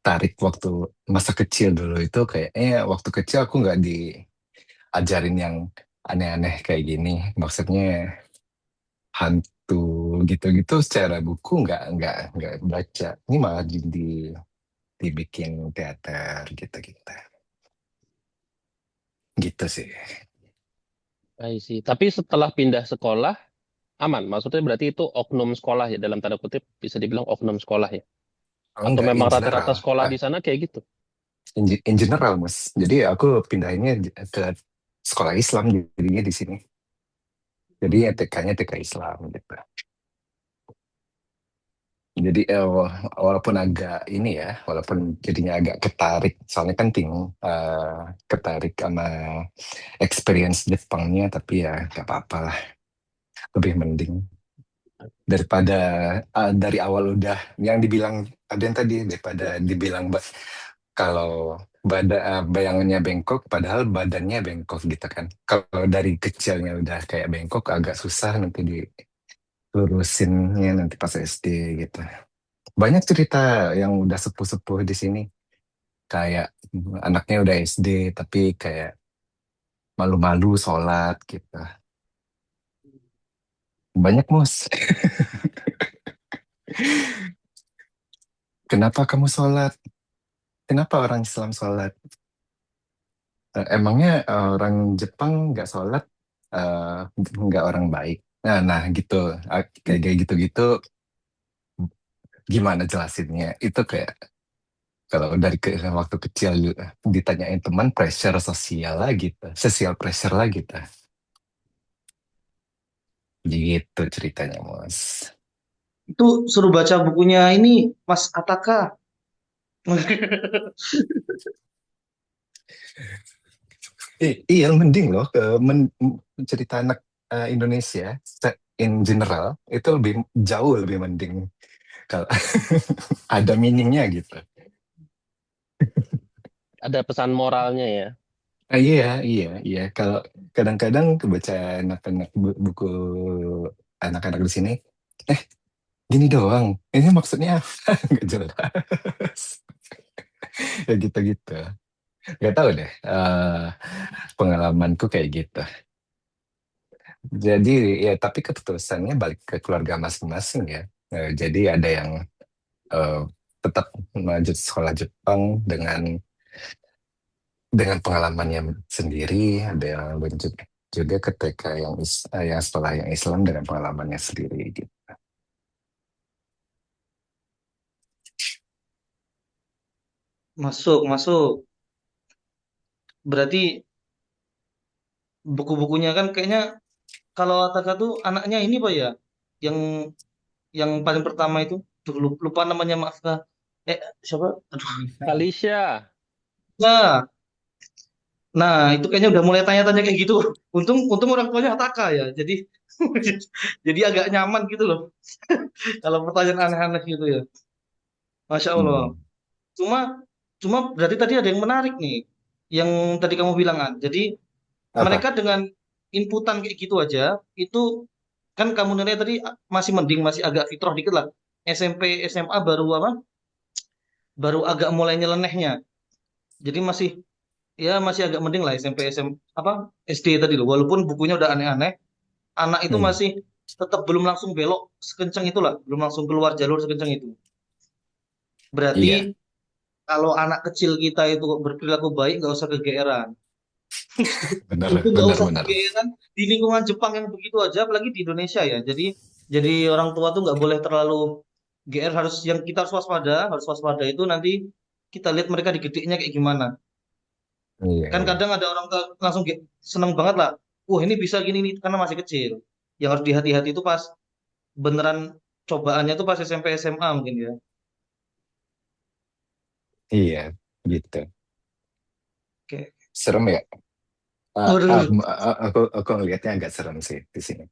tarik waktu masa kecil dulu itu kayaknya waktu kecil aku nggak diajarin yang aneh-aneh kayak gini. Maksudnya hantu gitu-gitu secara buku nggak baca. Ini malah dibikin teater gitu-gitu. Gitu sih. I see. Tapi setelah pindah sekolah, aman. Maksudnya berarti itu oknum sekolah ya, dalam tanda kutip bisa dibilang oknum sekolah ya. Oh Atau enggak, in memang rata-rata general. sekolah di sana kayak gitu? In general, Mas. Jadi aku pindahinnya ke sekolah Islam jadinya di sini. Jadi ya TK-nya TK Islam gitu. Jadi walaupun agak ini ya, walaupun jadinya agak ketarik, soalnya kan ketarik sama experience Jepangnya, tapi ya nggak apa-apa lah, lebih mending daripada dari awal udah yang dibilang ada yang tadi daripada dibilang kalau bayangannya bengkok, padahal badannya bengkok gitu kan. Kalau dari kecilnya udah kayak bengkok, agak susah nanti dilurusinnya nanti pas SD gitu. Banyak cerita yang udah sepuh-sepuh di sini. Kayak anaknya udah SD, tapi kayak malu-malu sholat gitu. Banyak, Mus. Kenapa kamu sholat? Kenapa orang Islam sholat? Emangnya orang Jepang nggak sholat, nggak orang baik? Nah gitu. Kayak gitu-gitu, gimana jelasinnya? Itu kayak Kalau dari waktu kecil ditanyain teman, pressure sosial lah gitu, sosial pressure lah gitu. Gitu ceritanya, Mas. Itu suruh baca bukunya ini Mas Ataka. Iya, mending loh cerita anak Indonesia in general itu jauh lebih mending kalau ada meaningnya gitu. Ada pesan moralnya ya. Iya, iya, iya. Kalau kadang-kadang kebaca anak-anak buku anak-anak di sini, eh gini doang, ini maksudnya apa? Nggak jelas. Ya gitu-gitu. Gak tahu deh, pengalamanku kayak gitu. Jadi ya tapi keputusannya balik ke keluarga masing-masing ya. Jadi ada yang eh, tetap melanjut sekolah Jepang dengan pengalamannya sendiri, ada yang lanjut juga ketika yang sekolah yang Islam dengan pengalamannya sendiri gitu. Masuk, masuk. Berarti buku-bukunya kan kayaknya kalau Ataka tuh anaknya ini Pak ya, yang yang paling pertama itu, Duh, lupa namanya maaf Kak. Siapa? Aduh. Bisa. Kalisya. Nah, nah itu kayaknya udah mulai tanya-tanya kayak gitu. Untung untung orang tuanya Ataka ya. Jadi jadi agak nyaman gitu loh. Kalau pertanyaan aneh-aneh gitu ya. Masya Allah. Hmm. Cuma cuma berarti tadi ada yang menarik nih. Yang tadi kamu bilang kan. Jadi Apa? mereka dengan inputan kayak gitu aja itu kan kamu nilai tadi masih mending masih agak fitrah dikit lah. SMP SMA baru apa? Baru agak mulai nyelenehnya. Jadi masih ya masih agak mending lah SMP SM apa SD tadi loh. Walaupun bukunya udah aneh-aneh, anak itu Hmm. masih tetap belum langsung belok sekencang itulah, belum langsung keluar jalur sekencang itu. Berarti Iya, kalau anak kecil kita itu berperilaku baik nggak usah kegeeran. benar, Itu nggak benar, usah benar. kegeeran di lingkungan Jepang yang begitu aja, apalagi di Indonesia ya. Jadi orang tua tuh nggak boleh terlalu GR, harus yang kita harus waspada itu nanti kita lihat mereka didiknya kayak gimana. Iya, Kan iya. kadang ada orang langsung seneng banget lah. Wah ini bisa gini nih karena masih kecil. Yang harus dihati-hati itu pas beneran cobaannya tuh pas SMP SMA mungkin ya. Iya, gitu. Oke. Serem ya? Waduh. Aku ngelihatnya agak serem sih di sini.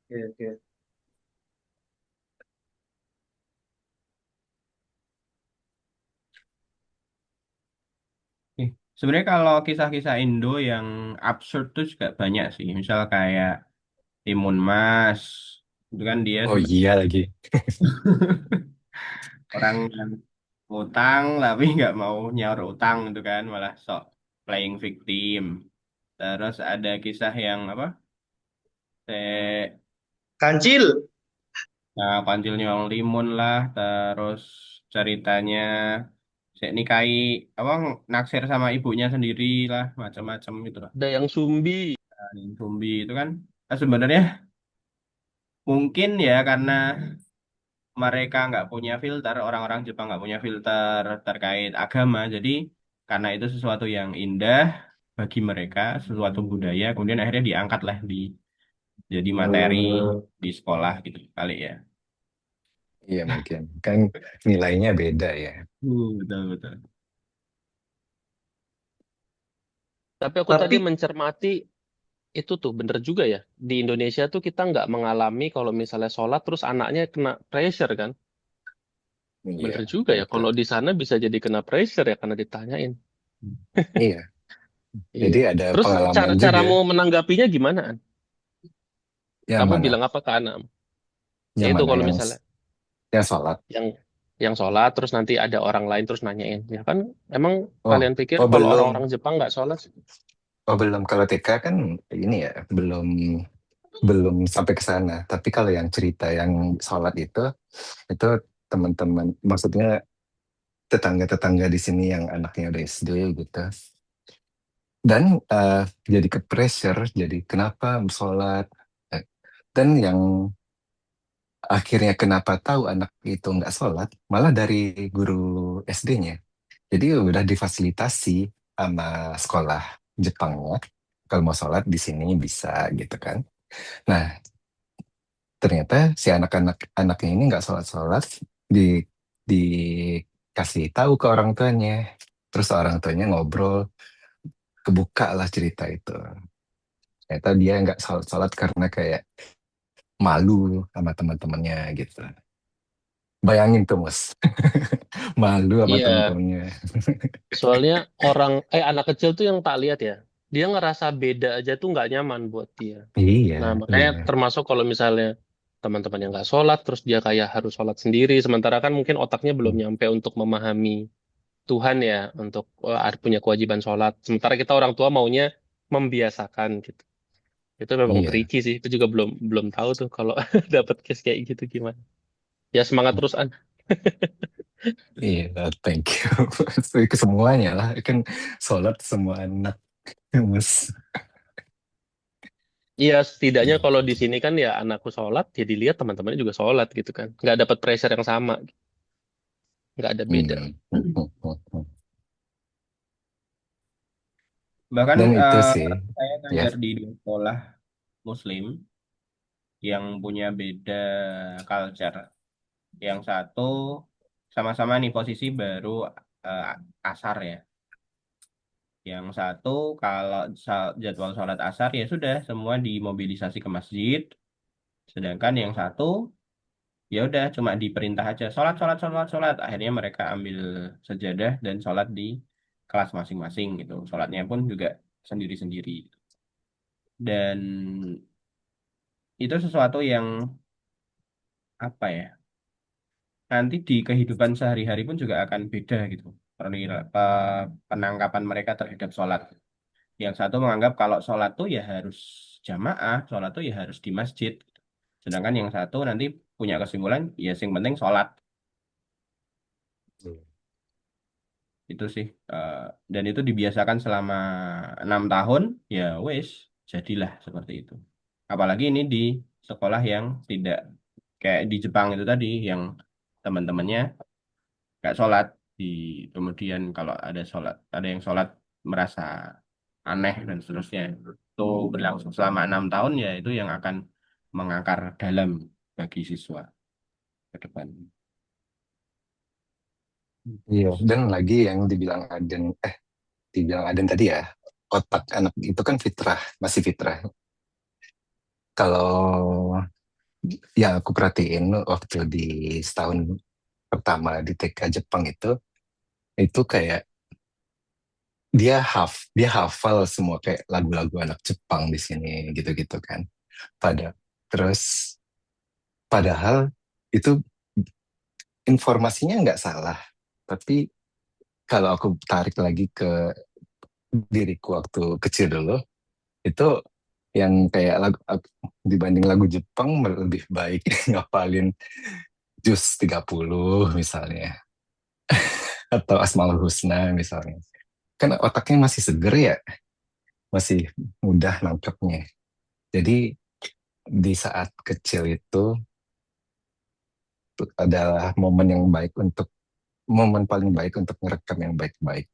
Oke, oke. Sebenarnya kalau kisah-kisah Indo yang absurd tuh juga banyak sih. Misal kayak Timun Mas, itu kan dia Oh iya lagi. orang yang ngutang tapi nggak mau nyaur utang itu kan, malah sok playing victim. Terus ada kisah yang apa? Kancil. Nah, Kancilnya Wong Limun lah, terus ceritanya nikahi apa naksir sama ibunya sendiri lah, macam-macam itu lah. Ada yang Sumbi. Dan Sumbi itu kan sebenarnya mungkin ya karena mereka nggak punya filter, orang-orang Jepang nggak punya filter terkait agama, jadi karena itu sesuatu yang indah bagi mereka, sesuatu budaya, kemudian akhirnya diangkat lah jadi materi di sekolah gitu kali ya. Iya mungkin. Kan nilainya beda ya. Betul betul. Tapi aku tadi Tapi mencermati itu tuh bener juga ya. Di Indonesia tuh kita nggak mengalami kalau misalnya sholat terus anaknya kena pressure kan. Iya, Bener juga ya. betul. Kalau di sana bisa jadi kena pressure ya karena ditanyain. Iya. Iya. Jadi ada Terus pengalaman juga cara-caramu menanggapinya gimana, An? yang Kamu mana? bilang apa ke anak? Ya Yang itu mana kalau misalnya yang sholat. yang yang sholat terus nanti ada orang lain terus nanyain. Ya kan emang Oh, kalian pikir oh kalau belum. orang-orang Jepang nggak sholat? Oh belum. Kalau TK kan ini ya belum belum sampai ke sana. Tapi kalau yang cerita yang sholat itu teman-teman, maksudnya tetangga-tetangga di sini yang anaknya udah SD gitu. Dan jadi ke pressure, jadi kenapa sholat? Eh, Dan yang akhirnya kenapa tahu anak itu nggak sholat, malah dari guru SD-nya. Jadi udah difasilitasi sama sekolah Jepangnya. Kalau mau sholat di sini bisa gitu kan. Nah, ternyata si anak-anak anaknya ini nggak sholat-sholat, di dikasih tahu ke orang tuanya. Terus orang tuanya ngobrol, kebuka lah cerita itu. Ternyata dia nggak sholat-sholat karena kayak malu sama teman-temannya gitu. Bayangin tuh, Mas. Malu sama Iya, teman-temannya. soalnya anak kecil tuh yang tak lihat ya, dia ngerasa beda aja tuh nggak nyaman buat dia. Iya, Nah, makanya benar. termasuk kalau misalnya teman-teman yang nggak sholat, terus dia kayak harus sholat sendiri, sementara kan mungkin otaknya belum nyampe untuk memahami Tuhan ya, untuk punya kewajiban sholat. Sementara kita orang tua maunya membiasakan gitu. Itu memang Iya, tricky sih. Itu juga belum belum tahu tuh kalau dapat case kayak gitu gimana. Ya semangat terus An. iya, thank you. Ke semuanya lah, kan sholat semua anak, Mas. Iya, setidaknya Iya. kalau di sini kan ya anakku sholat, ya dilihat teman-temannya juga sholat gitu kan. Nggak dapat pressure yang sama, nggak ada beda. Hmm. Hmm, hmm, hmm, hmm. Bahkan Dan itu sih, saya ya. ngajar di dua sekolah Muslim yang punya beda culture. Yang satu sama-sama nih posisi baru eh, asar ya. Yang satu kalau jadwal sholat asar ya sudah semua dimobilisasi ke masjid. Sedangkan yang satu ya udah cuma diperintah aja sholat sholat sholat sholat. Akhirnya mereka ambil sejadah dan sholat di kelas masing-masing gitu. Sholatnya pun juga sendiri-sendiri. Dan itu sesuatu yang apa ya? Nanti di kehidupan sehari-hari pun juga akan beda gitu. Penangkapan mereka terhadap sholat. Yang satu menganggap kalau sholat tuh ya harus jamaah, sholat tuh ya harus di masjid. Sedangkan yang satu nanti punya kesimpulan, ya yang penting sholat. Itu sih. Dan itu dibiasakan selama 6 tahun, ya wes, jadilah seperti itu. Apalagi ini di sekolah yang tidak kayak di Jepang itu tadi, yang teman-temannya nggak sholat. Di kemudian kalau ada yang sholat merasa aneh dan seterusnya. Itu berlangsung selama 6 tahun, ya itu yang akan mengakar dalam bagi siswa ke depan. Iya, dan lagi yang dibilang Aden tadi ya, otak anak itu kan fitrah, masih fitrah. Kalau yang aku perhatiin waktu di setahun pertama di TK Jepang itu kayak dia hafal semua kayak lagu-lagu anak Jepang di sini gitu-gitu kan. Pada terus padahal itu informasinya nggak salah, tapi kalau aku tarik lagi ke diriku waktu kecil dulu, itu yang kayak dibanding lagu Jepang lebih baik ngapalin Jus 30 misalnya, atau Asmaul Husna misalnya. Kan otaknya masih seger ya, masih mudah nangkepnya. Jadi di saat kecil itu adalah momen paling baik untuk merekam yang baik-baik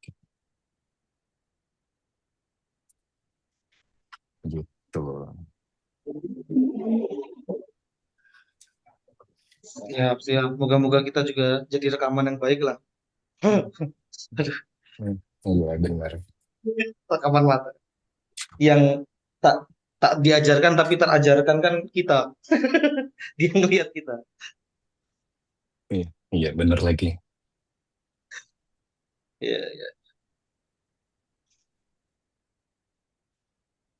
gitu. Siap, siap. Moga-moga kita juga jadi rekaman yang baik lah. Aduh, Hmm, iya benar. rekaman mata. Yang tak tak diajarkan tapi terajarkan kan kita. Dia ngelihat kita. Iya, iya benar lagi. Iya, iya.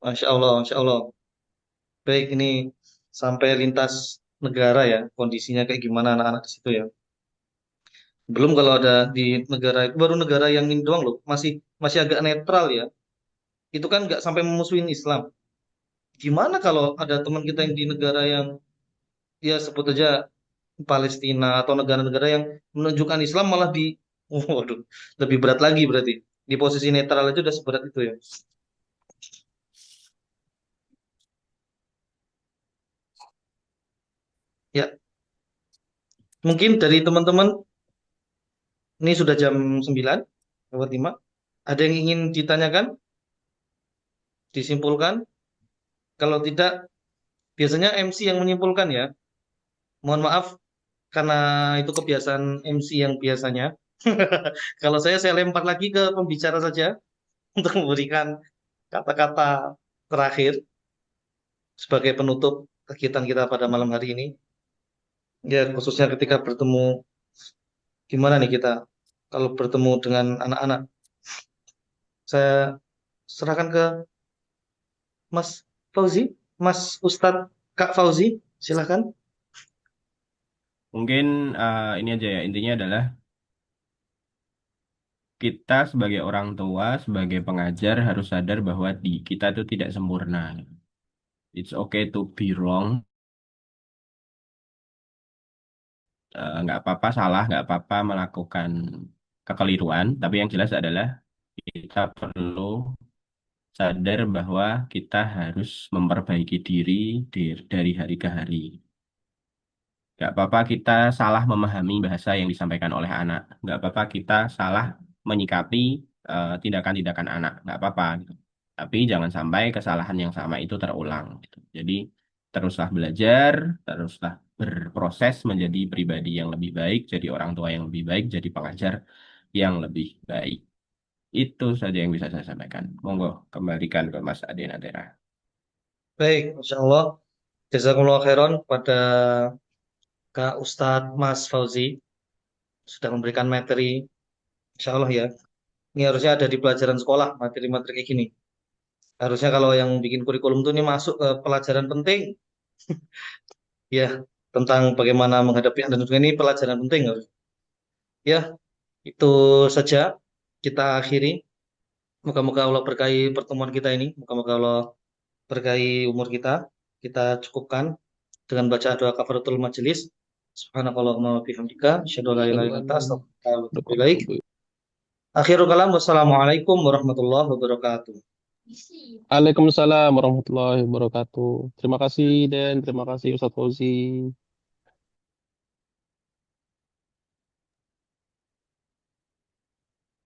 Masya Allah, Masya Allah. Baik, ini sampai lintas negara ya, kondisinya kayak gimana anak-anak di situ ya. Belum kalau ada di negara itu baru negara yang ini doang loh, masih masih agak netral ya. Itu kan nggak sampai memusuhin Islam. Gimana kalau ada teman kita yang di negara yang ya sebut aja Palestina atau negara-negara yang menunjukkan Islam malah di waduh, lebih berat lagi berarti. Di posisi netral aja udah seberat itu ya. Ya, Mungkin dari teman-teman, ini sudah jam 9 lewat 5. Ada yang ingin ditanyakan, disimpulkan? Kalau tidak, biasanya MC yang menyimpulkan ya. Mohon maaf, karena itu kebiasaan MC yang biasanya. Kalau saya lempar lagi ke pembicara saja untuk memberikan kata-kata terakhir sebagai penutup kegiatan kita pada malam hari ini. Ya, khususnya ketika bertemu, gimana nih kita kalau bertemu dengan anak-anak. Saya serahkan ke Mas Fauzi, Mas Ustadz Kak Fauzi, silahkan. Mungkin ini aja ya, intinya adalah kita sebagai orang tua, sebagai pengajar harus sadar bahwa di kita itu tidak sempurna. It's okay to be wrong. Nggak apa-apa salah, nggak apa-apa melakukan kekeliruan. Tapi yang jelas adalah kita perlu sadar bahwa kita harus memperbaiki diri dari hari ke hari. Nggak apa-apa kita salah memahami bahasa yang disampaikan oleh anak. Nggak apa-apa kita salah menyikapi tindakan-tindakan anak. Nggak apa-apa, gitu. Tapi jangan sampai kesalahan yang sama itu terulang, gitu. Jadi teruslah belajar, teruslah berproses menjadi pribadi yang lebih baik, jadi orang tua yang lebih baik, jadi pengajar yang lebih baik. Itu saja yang bisa saya sampaikan. Monggo kembalikan ke Mas Ade Nadera. Baik, Masya Allah. Jazakumullah khairan pada Kak Ustadz Mas Fauzi sudah memberikan materi, Insya Allah ya. Ini harusnya ada di pelajaran sekolah, materi-materi kayak gini. Harusnya kalau yang bikin kurikulum tuh ini masuk ke pelajaran penting, ya, tentang bagaimana menghadapi anak dan ini pelajaran penting harus. Ya, itu saja kita akhiri. Moga-moga Allah berkahi pertemuan kita ini. Moga-moga Allah berkahi umur kita. Kita cukupkan dengan baca doa kafaratul majelis. Subhanakallahumma wa bihamdika, asyhadu an la ilaha illa anta, astaghfiruka wa atubu ilaik. Akhirul kalam, wassalamualaikum warahmatullahi wabarakatuh. Waalaikumsalam warahmatullahi wabarakatuh. Terima kasih Dan, terima kasih Ustadz Fauzi.